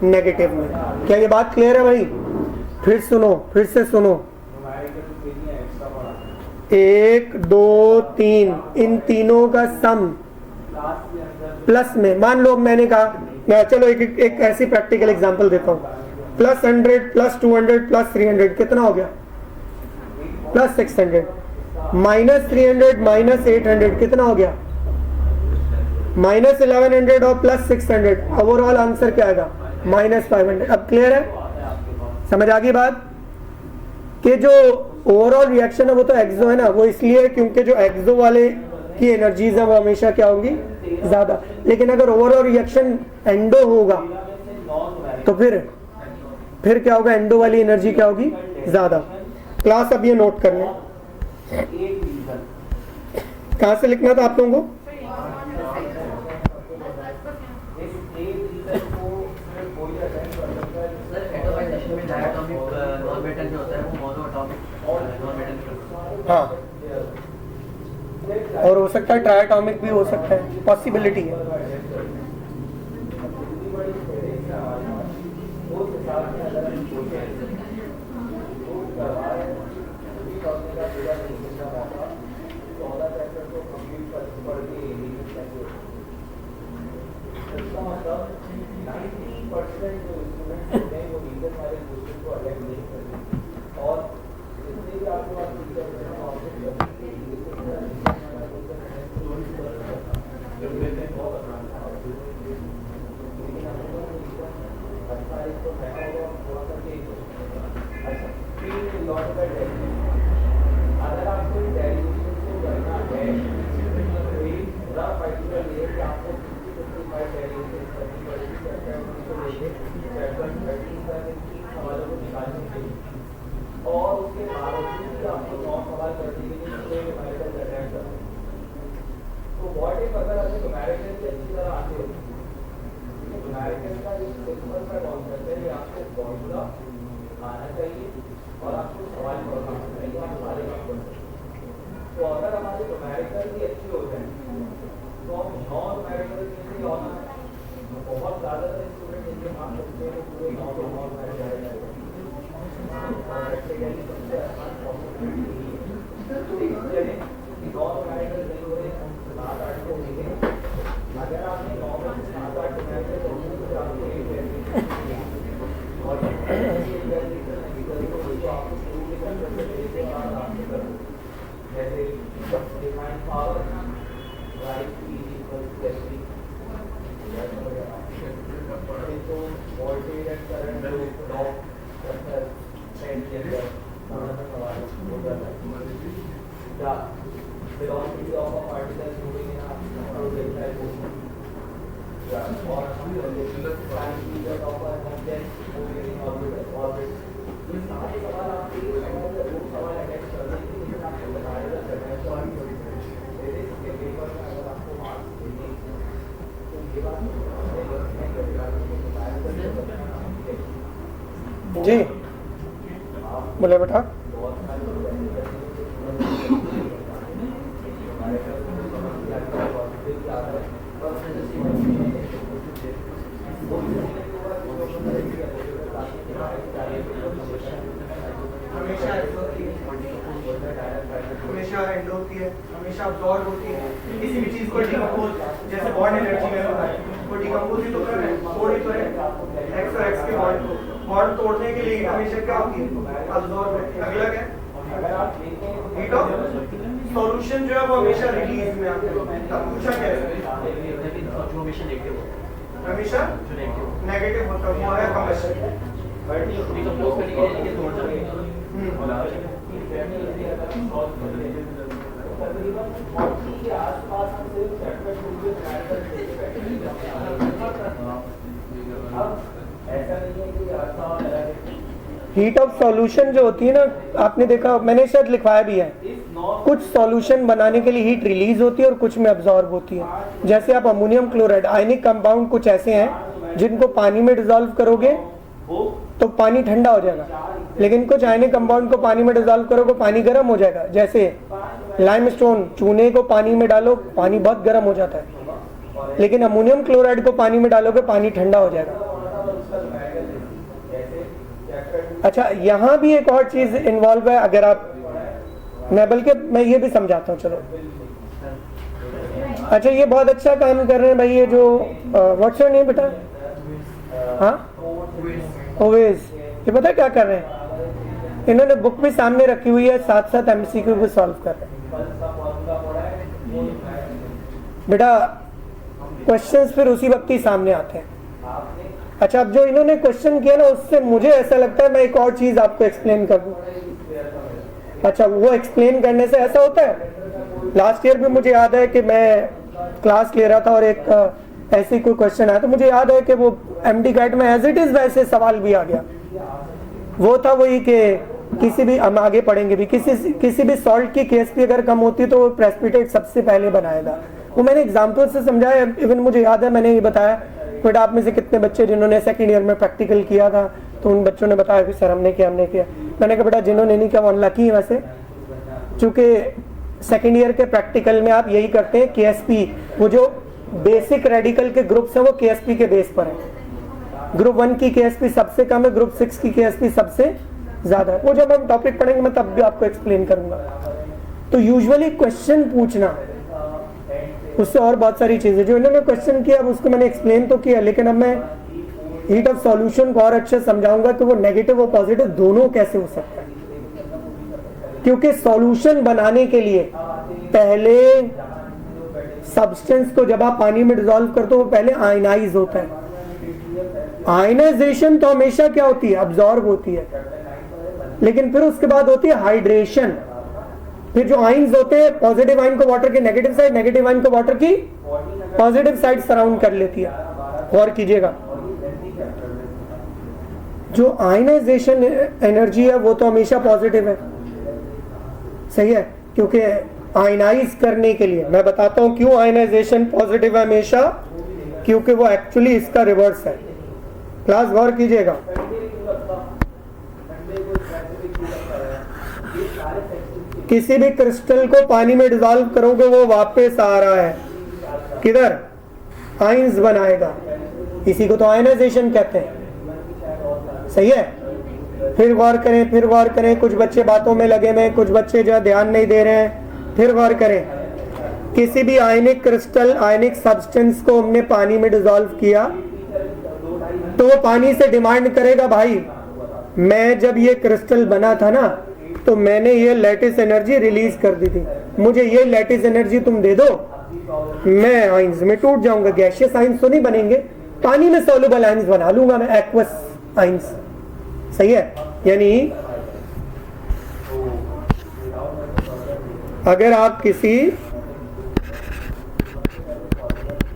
नेगेटिव में। क्या ये बात क्लियर है भाई? फिर सुनो, फिर से सुनो, 1 2 3 इन तीनों का सम प्लस में, मान लो मैंने कहा, मैं चलो एक ऐसी प्रैक्टिकल एग्जांपल देता हूँ, +100 +200 +300 कितना हो गया, +600, -300 -800 कितना हो गया, -1100 और +600, ओवरऑल आंसर क्या आएगा, -500। अब क्लियर है, समझ आ गई बात कि जो ओवरऑल रिएक्शन है वो तो एक्सो है ना, वो इसलिए क्योंकि जो एक्सो वाले की एनर्जीज है वो हमेशा क्या होंगी, ज्यादा, लेकिन अगर ओवरऑल रिएक्शन एंडो होगा तो फिर क्या होगा, एंडो वाली एनर्जी क्या होगी, ज्यादा। क्लास अब ये नोट कर लें, कहां से लिखना था आप लोगों को, हाँ, और हो सकता है ट्रायटॉमिक भी हो सकता है, पॉसिबिलिटी है। जी बोले बेटा, हमेशा एंड होती है, हमेशा अब्सॉर्ब होती है, किसी भी चीज को डिकम्पोज, जैसे बॉन्ड एनर्जी में होता है वो डिकम्पोज ही तो कर रहे हैं, तोड़ ही तो है एक्स और एक्स के बॉन्ड को, बॉन्ड तोड़ने के लिए हीट हमेशा क्या होती है? अब्सॉर्ब। अगला क्या है? हीट ऑफ सॉल्यूशन जो है वो हमेशा रिलीज में आती है। तब पूछा क्या है? हमेशा नेगेटिव होता है, वो है कंबशन। हीट ऑफ सॉल्यूशन जो होती है ना, आपने देखा, मैंने शायद लिखवाया भी है, कुछ सॉल्यूशन बनाने के लिए हीट रिलीज होती है और कुछ में अब्सॉर्ब होती है। जैसे आप अमोनियम क्लोराइड, आयनिक कंपाउंड कुछ ऐसे हैं जिनको पानी में डिसॉल्व करोगे तो पानी ठंडा हो जाएगा, लेकिन कुछ आयनिक कंपाउंड को पानी में डिसॉल्व करोगे पानी गर्म हो जाएगा। जैसे लाइमस्टोन, चूने को पानी में डालो पानी बहुत गर्म हो जाता है, लेकिन अमोनियम क्लोराइड को पानी में डालोगे पानी ठंडा हो जाएगा। अच्छा, यहाँ भी एक और चीज इन्वॉल्व है, अगर आप, मैं ये भी समझाता हूँ, चलो। अच्छा, ये बहुत अच्छा काम कर रहे हैं भाई, ये जो व्हाट्स योर नेम बेटा? हाँ, ओवेस। ये पता क्या कर रहे हैं? इन्होंने बुक भी सामने रखी हुई है, साथ साथ एमसीक्यू भी सॉल्व कर रहे हैं। बेटा क्वेश्चंस फिर उसी वक्त ही सामने आते हैं। अच्छा, अब जो इन्होंने क्वेश्चन किया ना, उससे मुझे ऐसा लगता है मैं एक और चीज आपको एक्सप्लेन कर दूं। अच्छा, वो एक्सप्लेन करने से ऐसा होता है, लास्ट ईयर भी मुझे याद है कि मैं क्लास ले रहा था और एक ऐसे कोई क्वेश्चन आया, तो मुझे याद है कि वो एमडी कैट में एज इट इज वैसे सवाल भी आ गया। वो था वही कि किसी भी, हम आगे पढ़ेंगे भी, किसी भी सॉल्ट की केएसपी अगर कम होती तो प्रेसिपिटेट सबसे पहले बनाएगा। वो मैंने एग्जाम्पल से समझाया। इवन मुझे याद है मैंने ये बताया, बट आप में से कितने बच्चे जिन्होंने सेकंड ईयर में प्रैक्टिकल किया था, तो उन बच्चों ने बताया कि सर हमने किया। मैंने कहा बेटा जिन्होंने नहीं किया वो अनलकी है वैसे, क्योंकि सेकंड ईयर के प्रैक्टिकल में आप यही करते हैं, केएसपी, वो जो बेसिक रेडिकल के ग्रुप्स हैं वो केएसपी के बेस पर है। ग्रुप 1 की केएसपी सबसे कम है, ग्रुप 6 की केएसपी सबसे ज्यादा है। वो जब हम टॉपिक पढ़ेंगे मैं तब भी आपको एक्सप्लेन करूंगा। तो यूजुअली क्वेश्चन पूछना, उससे और बहुत सारी चीजें जो इन्होंने क्वेश्चन किया, अब उसको मैंने एक्सप्लेन तो किया, लेकिन अब मैं हीट ऑफ सॉल्यूशन को और अच्छे समझाऊंगा कि वो नेगेटिव और पॉजिटिव दोनों कैसे हो सकता है। क्योंकि सॉल्यूशन बनाने के लिए पहले सब्सटेंस को जब आप पानी में डिसॉल्व करते हो वो पहले आयनाइज होता है। आयनाइजेशन तो हमेशा क्या होती है? अब्सॉर्ब होती है, लेकिन फिर उसके बाद होती है हाइड्रेशन। फिर जो आयंस होते हैं, पॉजिटिव आयन को वाटर की नेगेटिव साइड, नेगेटिव आयन को वाटर की पॉजिटिव साइड सराउंड कर लेती है। गौर कीजिएगा, जो आयनाइजेशन एनर्जी है वो तो हमेशा पॉजिटिव है, सही है, क्योंकि आयनाइज करने के लिए, मैं बताता हूं क्यों आयनाइजेशन पॉजिटिव है हमेशा, क्योंकि वो एक्चुअली इसका रिवर्स है। क्लास गौर कीजिएगा, किसी भी क्रिस्टल को पानी में डिसॉल्व करोगे वो वापस आ रहा है किधर? आयंस बनाएगा, इसी को तो आयनाइजेशन कहते हैं, सही है। फिर गौर करें, कुछ बच्चे बातों में लगे हुए, कुछ बच्चे जो ध्यान नहीं दे रहे हैं। फिर गौर करें, किसी भी आयनिक क्रिस्टल, आयनिक सब्सटेंस को हमने पानी में डिसॉल्व किया तो वो पानी से डिमांड करेगा, भाई मैं जब ये क्रिस्टल बना था ना तो मैंने ये लैटिस एनर्जी रिलीज कर दी थी, मुझे ये लैटिस एनर्जी तुम दे दो, मैं आयंस में टूट जाऊंगा। गैसियस आयंस तो नहीं बनेंगे, पानी में सॉल्युबल आयंस बना लूंगा मैं, एक्वस आयंस, सही है। यानी अगर आप किसी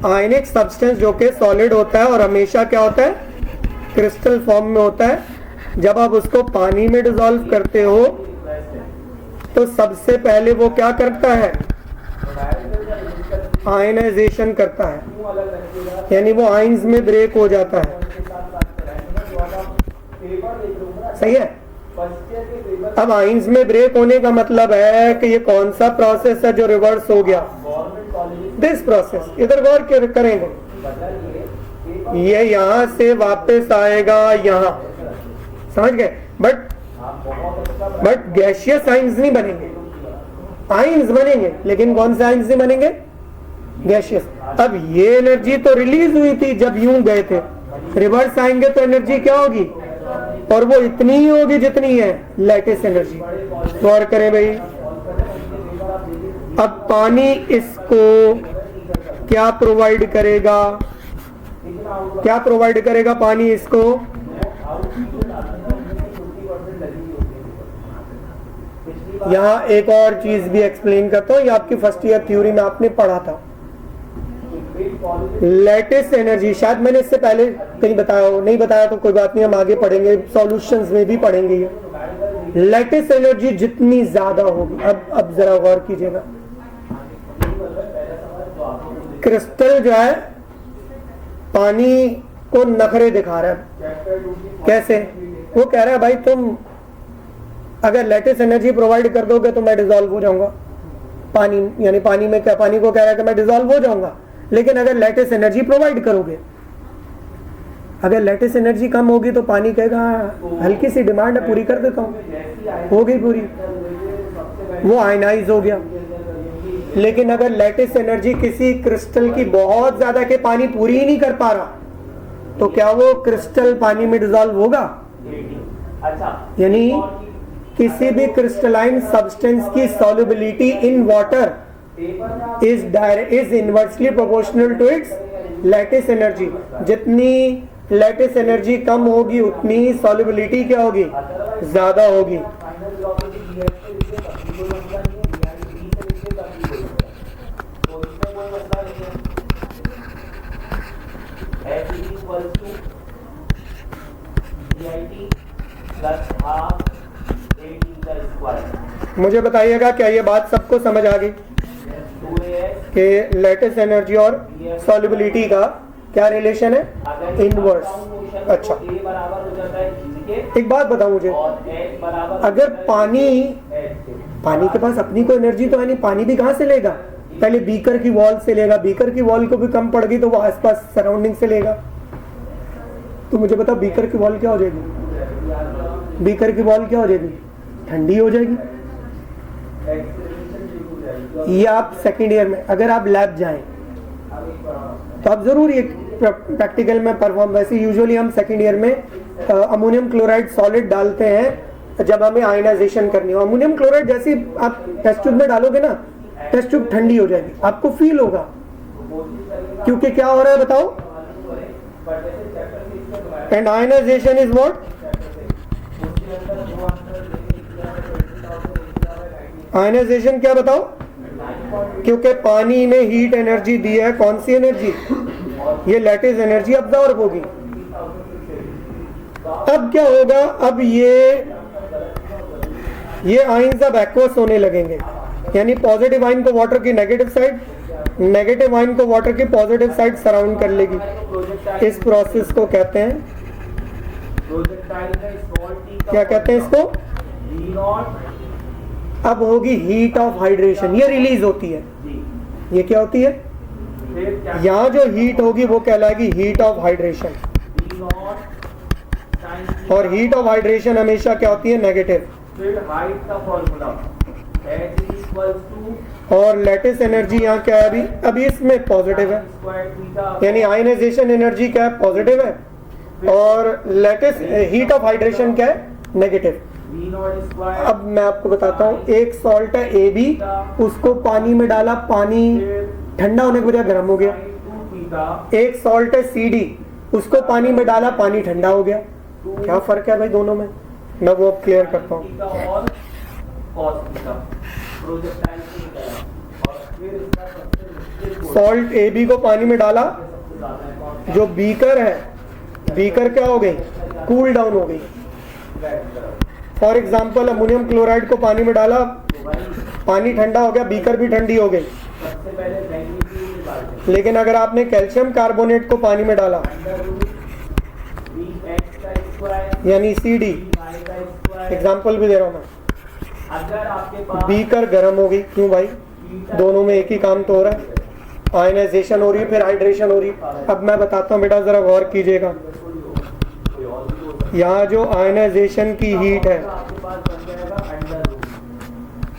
आयनिक सब्सटेंस जो कि सॉलिड होता है और हमेशा क्या होता है? क्रिस्टल फॉर्म में होता है, जब आप उसको पानी में डिसॉल्व करते हो तो सबसे पहले वो क्या करता है? आयनाइजेशन करता है, यानी वो आयंस में ब्रेक हो जाता है, सही है। अब आयंस में ब्रेक होने का मतलब है कि ये कौन सा प्रोसेस है जो रिवर्स हो गया? This process. इधर गौर करेंगे, ये यहां से वापस आएगा यहां, समझ गए। बट गैसियस आयंस नहीं बनेंगे, आयंस बनेंगे, लेकिन कौन से आयंस नहीं बनेंगे? गैसियस। अब ये एनर्जी तो रिलीज हुई थी जब यूं गए थे, रिवर्स आएंगे तो एनर्जी क्या होगी? और वो इतनी ही होगी जितनी है लैटिस एनर्जी। गौर करें भाई, अब पानी इसको क्या प्रोवाइड करेगा, क्या प्रोवाइड करेगा पानी इसको? यहां एक और चीज भी एक्सप्लेन करता हूं, ये आपकी फर्स्ट ईयर थ्योरी में आपने पढ़ा था। लैटिस एनर्जी शायद मैंने इससे पहले कहीं बताया हो, नहीं बताया तो कोई बात नहीं, हम आगे पढ़ेंगे, सॉल्यूशंस में भी पढ़ेंगे ये। लैटिस एनर्जी जितनी ज्यादा होगी, अब जरा गौर कीजिएगा, क्रिस्टल जो है पानी को नखरे दिखा रहा है। कैसे? वो कह रहा है भाई तुम अगर लैटिस एनर्जी प्रोवाइड कर दोगे तो मैं डिसॉल्व हो जाऊंगा। पानी यानी पानी में क्या, पानी को कह रहा है कि मैं डिसॉल्व हो जाऊंगा, लेकिन अगर लैटिस एनर्जी प्रोवाइड करोगे, अगर लैटिस एनर्जी कम होगी तो पानी कहेगा हल्की सी डिमांड है, पूरी कर देता हूं, हो गई पूरी, वो आयनाइज हो गया। लेकिन अगर लैटिस एनर्जी किसी क्रिस्टल की बहुत ज्यादा के पानी पूरी ही नहीं कर पा रहा, तो क्या वो क्रिस्टल पानी में डिसॉल्व होगा? यानी किसी भी क्रिस्टलाइन सब्सटेंस की solubility in water is inversely proportional to its lattice energy. जितनी लैटिस एनर्जी कम होगी उतनी सॉल्युबिलिटी क्या होगी? ज्यादा होगी। मुझे बताइएगा क्या ये बात सबको समझ आ गई कि लैटिस एनर्जी और सॉल्युबिलिटी का क्या रिलेशन है? इनवर्स। अच्छा, एक बात बताओ मुझे, अगर पानी के पास अपनी कोई एनर्जी तो है नहीं, पानी भी कहां से लेगा? पहले बीकर की वॉल से लेगा, बीकर की वॉल को भी कम पड़ गई तो वो आसपास सराउंडिंग से लेगा। तो मुझे बताओ बीकर की वॉल क्या हो जाएगी? बीकर की वॉल क्या हो जाएगी? ठंडी हो जाएगी। ये आप सेकेंड ईयर में अगर आप लैब जाएं तो आप जरूर ये प्रैक्टिकल में परफॉर्म, वैसे यूजुअली हम सेकेंड ईयर में अमोनियम क्लोराइड सॉलिड डालते हैं जब हमें आयनाइजेशन करनी हो। अमोनियम क्लोराइड जैसे आप टेस्ट ट्यूब में डालोगे ना, टेस्ट ट्यूब ठंडी हो जाएगी, आपको फील होगा, क्योंकि क्या हो रहा है बताओ? And ionisation is what? Ionisation क्या बताओ? क्योंकि पानी ने हीट एनर्जी दी है, कौन सी एनर्जी? ये लैटिस एनर्जी अब्जॉर्ब होगी। अब क्या होगा? अब ये आयंस अब एक्वस होने लगेंगे, यानी पॉजिटिव आयन को वाटर की नेगेटिव साइड, नेगेटिव आयन को वाटर की पॉजिटिव साइड सराउंड कर लेगी। इस प्रोसेस को कहते हैं, क्या कहते हैं इसको? अब होगी हीट ऑफ हाइड्रेशन, ये रिलीज होती है। ये क्या होती है? यहाँ जो हीट होगी वो कहलाएगी हीट ऑफ हाइड्रेशन, और हीट ऑफ हाइड्रेशन हमेशा क्या होती है? नेगेटिव। और लैटिस एनर्जी यहाँ क्या है? अभी इसमें पॉजिटिव है, यानी आयनाइजेशन एनर्जी क्या है? पॉजिटिव है, और लैटिस हीट ऑफ हाइड्रेशन क्या है? नेगेटिव। अब मैं आपको बताता हूँ, एक सॉल्ट है AB, उसको पानी में डाला, पानी ठंडा होने के बजाय गर्म हो गया। एक सॉल्ट है CD, उसको पानी में डाला, पानी ठंडा हो गया। क्या फर्क है भाई दोनों में? मैं वो क्लियर करता हूँ। सॉल्ट AB को पानी में डाला, जो बीकर है, बीकर क्या हो गई? कूल डाउन हो गई। फॉर एग्जाम्पल अमोनियम क्लोराइड को पानी में डाला, पानी ठंडा हो गया, बीकर भी ठंडी हो गई। लेकिन अगर आपने कैल्शियम कार्बोनेट को पानी में डाला, यानी CD, एग्जाम्पल भी दे रहा हूं मैं, बीकर गर्म हो गई। क्यों भाई? दोनों में एक ही काम तो हो रहा है, आयनाइजेशन हो रही है, फिर हाइड्रेशन हो रही है। अब मैं बताता हूँ बेटा, जरा गौर कीजिएगा, यहाँ जो आयनाइजेशन की हीट है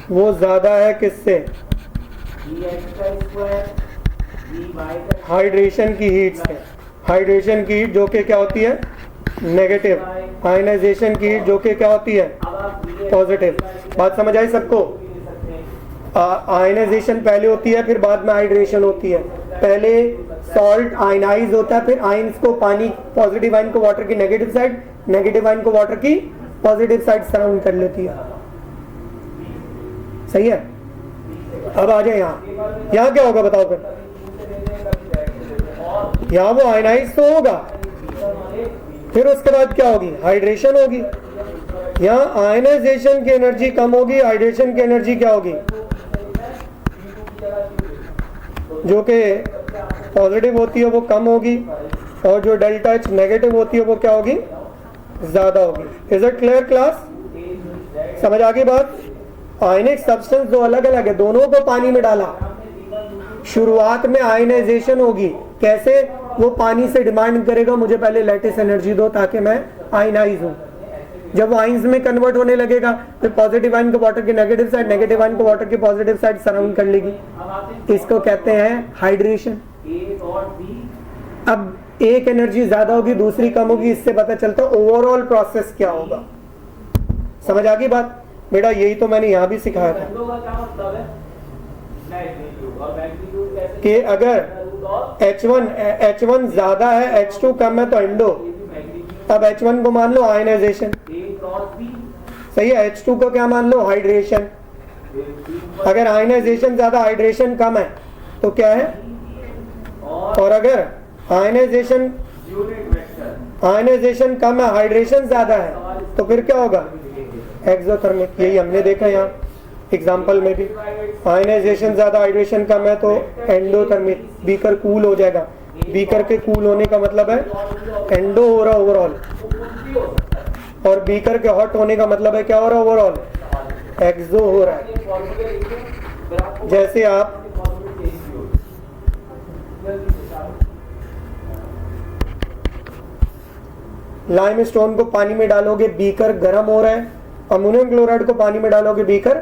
वो ज्यादा है किससे? हाइड्रेशन की हीट से। हाइड्रेशन की हीट जो कि क्या होती है? नेगेटिव, आयनाइजेशन की जो कि क्या होती है पॉजिटिव। बात समझ आई सबको? आयनाइजेशन पहले होती है, फिर बाद में हाइड्रेशन होती है। पहले सॉल्ट आयनाइज होता है, फिर आयंस को पानी, पॉजिटिव आयन को वाटर की नेगेटिव साइड, नेगेटिव आयन को वाटर की पॉजिटिव साइड सराउंड कर लेती है। सही है? अब आ जाए यहाँ क्या होगा बताओ फिर? यहाँ वो आयनाइज तो होगा, फिर उसके बाद क्या होगी? हाइड्रेशन होगी। यहाँ आयनाइजेशन की एनर्जी कम होगी, हाइड्रेशन की एनर्जी क्या होगी? जो कि पॉजिटिव होती है वो कम होगी, और जो डेल्टा एच नेगेटिव होती है वो क्या होगी? ज्यादा होगी। Is it clear class? समझ आ गई बात? आयनिक सब्सटेंस दो अलग अलग है, दोनों को पानी में डाला, शुरुआत में आयनाइजेशन होगी। कैसे? वो पानी से डिमांड करेगा मुझे पहले लैटिस एनर्जी दो ताकि मैं आयनाइज हूं। जब वो आयंस में कन्वर्ट होने लगेगा फिर पॉजिटिव आयन को वाटर की नेगेटिव साइड, नेगेटिव आयन को वाटर की पॉजिटिव साइड सराउंड कर लेगी। इसको कहते हैं हाइड्रेशन। अब एक एनर्जी ज्यादा होगी, दूसरी कम होगी, इससे पता चलता है ओवरऑल प्रोसेस क्या होगा। समझ आ गई बात? बेटा यही तो मैंने यहां भी सिखाया था कि अगर H1 ज्यादा है, H2 कम है तो एंडो। अब H1 को मान लो आयनाइजेशन, सही है। H2 को क्या मान लो? हाइड्रेशन। अगर आयनाइजेशन ज्यादा, हाइड्रेशन कम है तो क्या है? और अगर आयनाइजेशन कम है, हाइड्रेशन ज्यादा है तो फिर क्या होगा? एक्सोथर्मिक। यही हमने देखा यहाँ एग्जाम्पल में भी। आयनाइजेशन ज्यादा, हाइड्रेशन कम है तो एंडोथर्मिक। बीकर कूल हो जाएगा। बीकर के कूल होने का मतलब है एंडो हो रहा ओवरऑल, और बीकर के हॉट होने का मतलब है क्या हो रहा ओवरऑल? एक्सो हो रहा है। जैसे आप लाइम स्टोन को पानी में डालोगे, बीकर गर्म हो रहा है। अमोनियम क्लोराइड को पानी में डालोगे, बीकर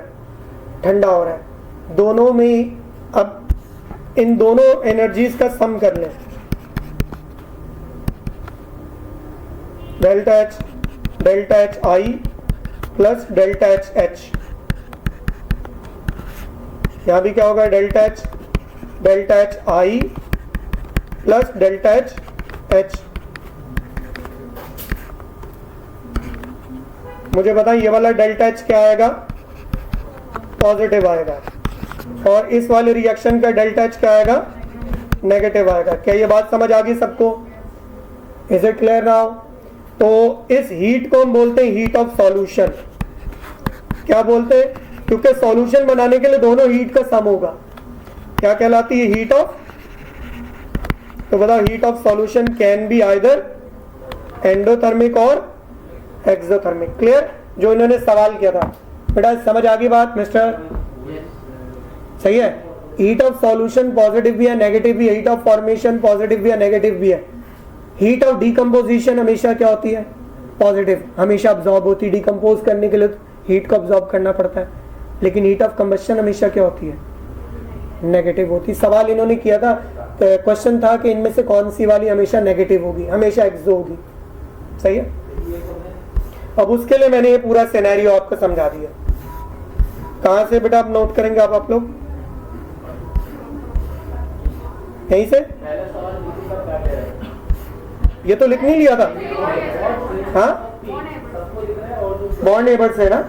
ठंडा हो रहा है। दोनों में अब इन दोनों एनर्जीज का सम कर लें। Delta H I plus delta H H. यहां भी क्या होगा? Delta H I plus delta H H. मुझे बताएं ये वाला डेल्टा एच क्या आएगा? पॉजिटिव आएगा, और इस वाले रिएक्शन का डेल्टा एच क्या आएगा? नेगेटिव आएगा। क्या ये बात समझ आ गई सबको? Is it clear now? तो इस हीट को हम बोलते हैं हीट ऑफ सॉल्यूशन। क्या बोलते हैं? क्योंकि सॉल्यूशन बनाने के लिए दोनों हीट का सम होगा। क्या कहलाती है? Heat of. तो बताओ, heat of solution can be either endothermic और एक्सोथर्मिक। क्लियर? जो इन्होंने सवाल किया था बेटा, समझ आ गई बात मिस्टर? सही है। हीट ऑफ सॉल्यूशन पॉजिटिव भी है, नेगेटिव भी है। हीट ऑफ फॉर्मेशन पॉजिटिव भी है, नेगेटिव भी है। हीट ऑफ डिकम्पोजिशन हमेशा क्या होती है? पॉजिटिव। हमेशा अब्जॉर्ब होती है। डिकम्पोज करने के लिए हीट को अब्जॉर्ब करना पड़ता है। लेकिन हीट ऑफ कंबस्शन हमेशा क्या होती है? नेगेटिव होती है। सवाल इन्होंने किया था, क्वेश्चन था कि इनमें से कौन सी वाली हमेशा नेगेटिव होगी? हमेशा एक्सो होगी। सही है। अब उसके लिए मैंने ये पूरा सिनेरियो आपको समझा दिया। कहां से बेटा आप नोट करेंगे? आप लोग यहीं से? ये तो लिख नहीं लिया था? हाँ, बॉन्ड नेबर्स है ना?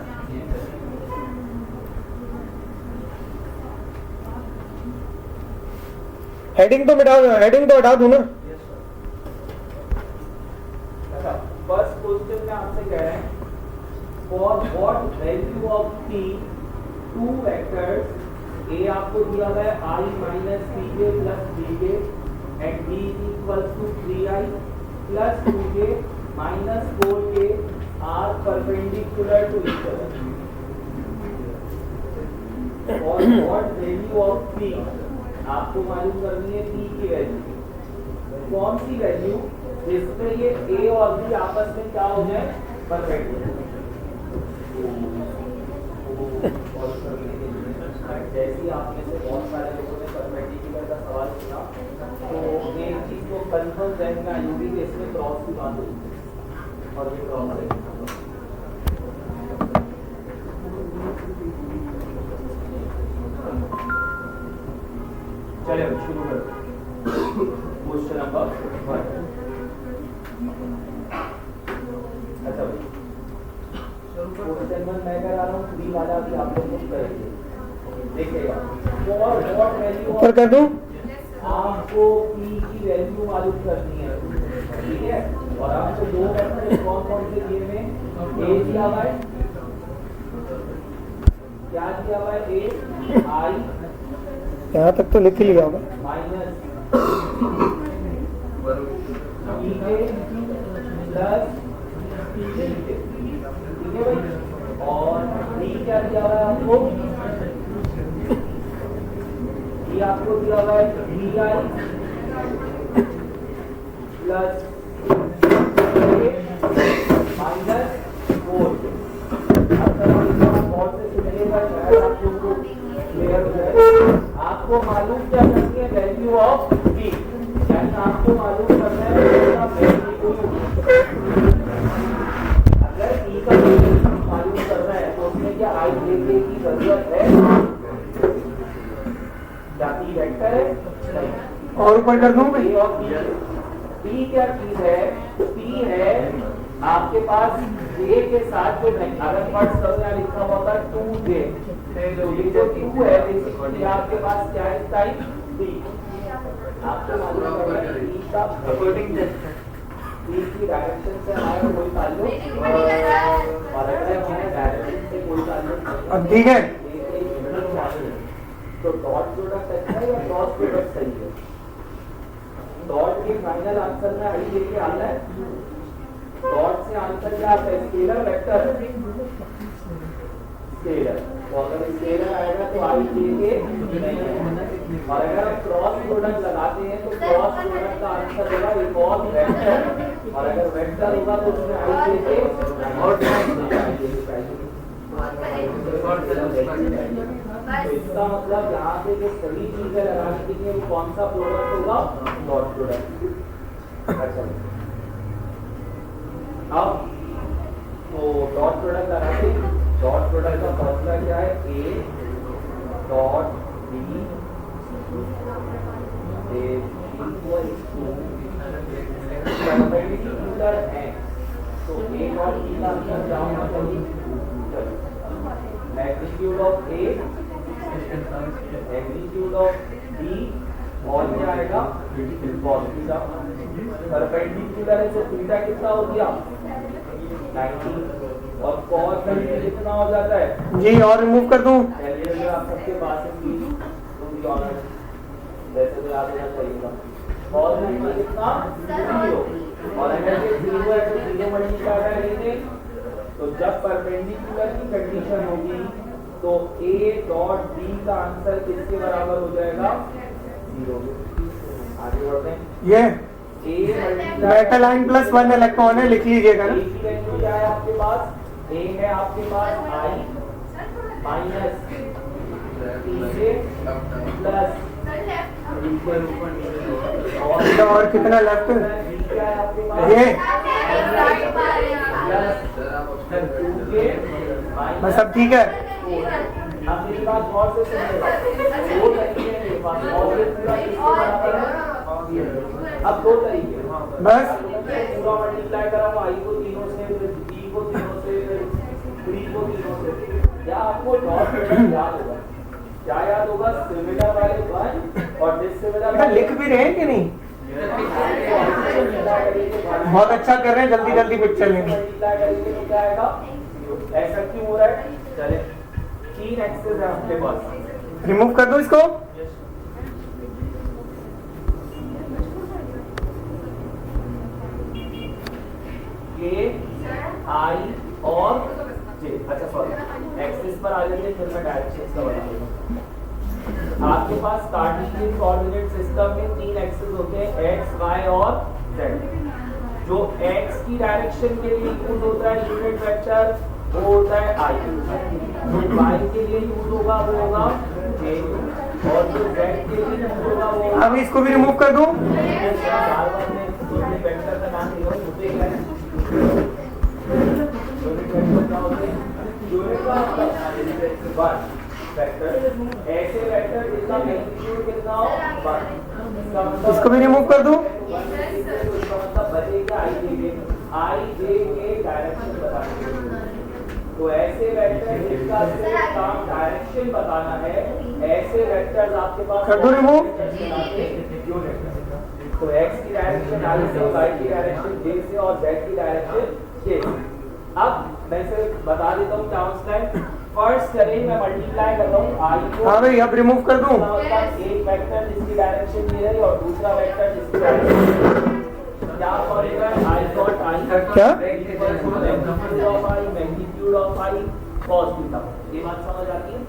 हेडिंग तो हटा दूं ना।
फर्स्ट क्वेश्चन में आपसे कह रहे हैं for what value of t two vectors a आपको दिया हुआ है i minus pj plus bj and b equals to 3i plus 2j minus 4k are perpendicular to each other. For what value of p आपको मालूम करनी है p की value. कौन सी वैल्यू जिसमें ये a और b आपस में क्या हो जाए? परपेंडिकुलर। जैसे आपने से बहुत सारे लोगों ने परपेंडिकुलर का सवाल सुना, तो एक चीज को कंफर्म जहन में आई होगी कि इसमें क्रॉस की बात होगी। और ये क्रॉस सेक्शन। चलिए शुरू करो। Question number 1। अच्छा भाई क्वेश्चन 1 मैं कह रहा हूँ 3 वाला भी आप लोग करेंगे। देखिएगा फॉर व्हाट वैल्यू
ऊपर कर दूं?
आपको p की वैल्यू मालूम करनी है, ठीक है। और आपको दो वेक्टर कौन कौन से दिए हैं? a दिया हुआ है, क्या दिया हुआ है? a i
यहाँ तक तो लिख ही लिया होगा।
माइनस b के प्लस c के, ठीक है भाई। और d क्या दिया हुआ है आपको? ये आपको दिया हुआ है vi प्लस माइनस 4। बहुत से सुनिएगा शायद आप लोगों को क्लियर हो जाए। आपको मालूम क्या करनी है? वैल्यू ऑफ p, यानी आपको मालूम करना है वैल्यू। अगर p का वैल्यू मालूम करना है तो उसमें क्या i लेने की जरूरत है? जाती वेक्टर है नहीं।
और ऊपर कर दूं भाई?
A और P क्या चीज है? P है आपके पास J के साथ जो नहीं, अगर फर्स्ट करो यहाँ लिखा हुआ था 2J, तो ये जो 2 है बेसिकली आपके पास क्या है? Type P। आपको मालूम है P का अकॉर्डिंग P की डायरेक्शन से हमारा कोई ताल्लुक और अगर हमारे डायरेक्शन से कोई ताल्लुक
अब ठीक है।
तो डॉट प्रोडक्ट अच्छा है या क्रॉस प्रोडक्ट सही है? डॉट के फाइनल आंसर में आई लेके आना है। डॉट से आंसर क्या आता है? Scalar vector scalar. तो अगर स्केलर आएगा तो आई लेके नहीं है। और अगर हम क्रॉस प्रोडक्ट लगाते हैं तो क्रॉस प्रोडक्ट का आंसर होगा एक और वेक्टर। और अगर वेक्टर होगा तो उसमें आई लेके और तो इसका मतलब यहाँ पे जो सभी चीजें लगाने के लिए कौन सा प्रोडक्ट होगा? Dot product. अच्छा अब तो डॉट प्रोडक्ट लगाते, डॉट प्रोडक्ट का फॉर्मूला क्या है? a dot b equal to perpendicular x। तो a डॉट b का आंसर क्या होना चाहिए? Magnitude of a magnitude of b और क्या आएगा? cos theta. परपेंडिकुलर है तो थीटा कितना हो गया? 90। और cos 90 कितना हो जाता है?
जी और रिमूव कर दूं?
कैलकुलेटर आप सबके पास है प्लीज, तुम भी ऑनर वैसे तो याद होना चाहिए था। cos 90 कितना? 0। और अगर ये 0 है तो 0 मल्टीप्लाई करेंगे तो जब परपेंडिकुलर की कंडीशन होगी तो a डॉट b का आंसर किसके बराबर हो जाएगा? 0। आगे बढ़ते हैं।
ये
a
metal ion plus 1 electron है, लिख लीजिएगा ना।
a की वैल्यू क्या है आपके पास? a है आपके पास i माइनस प्लस
और कितना लेफ्ट?
क्या है आपके पास?
ये
प्लस
बस अब ठीक है।
अब मेरी बात गौर से सुनिएगा। दो तरीके हैं मेरे पास, और ये पूरा किसके बराबर है? अब दो तरीके
बस
पूरा मल्टीप्लाई कराऊं आई को तीनों से, फिर बी को तीनों से, फिर थ्री को तीनों से। या आपको डॉट प्रोडक्ट याद होगा? क्या याद होगा? सिमिलर वाले वन और डिसिमिलर
बेटा लिख भी रहे हैं कि नहीं? बहुत अच्छा कर रहे हैं, जल्दी जल्दी पिक्चर लेंगे।
मल्टीप्लाई करेंगे तो क्या आएगा? ऐसा क्यों हो रहा है? चले 3 एक्सेस है आपके पास।
रिमूव कर दो इसको।
K, I और J। अच्छा सॉरी, एक्सिस पर आ जाइए, फिर मैं डायरेक्शंस का बता दूंगा। आपके पास कार्टेशियन कोऑर्डिनेट सिस्टम में 3 एक्सिस होते हैं, x, y और z। जो x की डायरेक्शन के लिए यूज होता है यूनिट वेक्टर वो होता है I। जो y के लिए यूज होगा वो होगा J, और जो z के लिए यूज होगा वो होगा।
अब इसको भी रिमूव कर दूं?
वेक्टर का नाम लिखो, मुझे क्या है 1 वेक्टर, ऐसे वेक्टर जिसका मैग्नीट्यूड कितना हो 1,
इसको भी रिमूव कर दूं?
इसका मतलब बचेगा आई जे के डायरेक्शन बताना। तो ऐसे वेक्टर जिसका सिर्फ काम डायरेक्शन बताना है, ऐसे वेक्टर्स आपके पास
कर दो रिमूव?
तो x की डायरेक्शन आई से, y की डायरेक्शन j से और z की डायरेक्शन k से। अब मैं सिर्फ बता देता हूँ क्या होता है। फर्स्ट करें मैं मल्टीप्लाई करता हूँ i को।
हाँ भाई अब रिमूव कर दूं?
एक वेक्टर जिसकी डायरेक्शन ये रही और दूसरा वेक्टर जिसकी डायरेक्शन क्या पड़ेगा i डॉट i
क्या?
Magnitude of i cos theta. ये बात समझ आती है?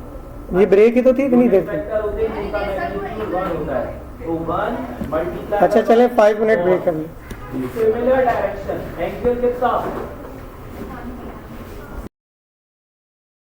ये ब्रेक ही तो थी इतनी देर से।
वेक्टर होते हैं जिनका मैग्नीट्यूड 1 होता है, तो 1 मल्टीप्लाई
अच्छा चले 5 मिनट ब्रेक कर लें।
सिमिलर डायरेक्शन एंगल कितना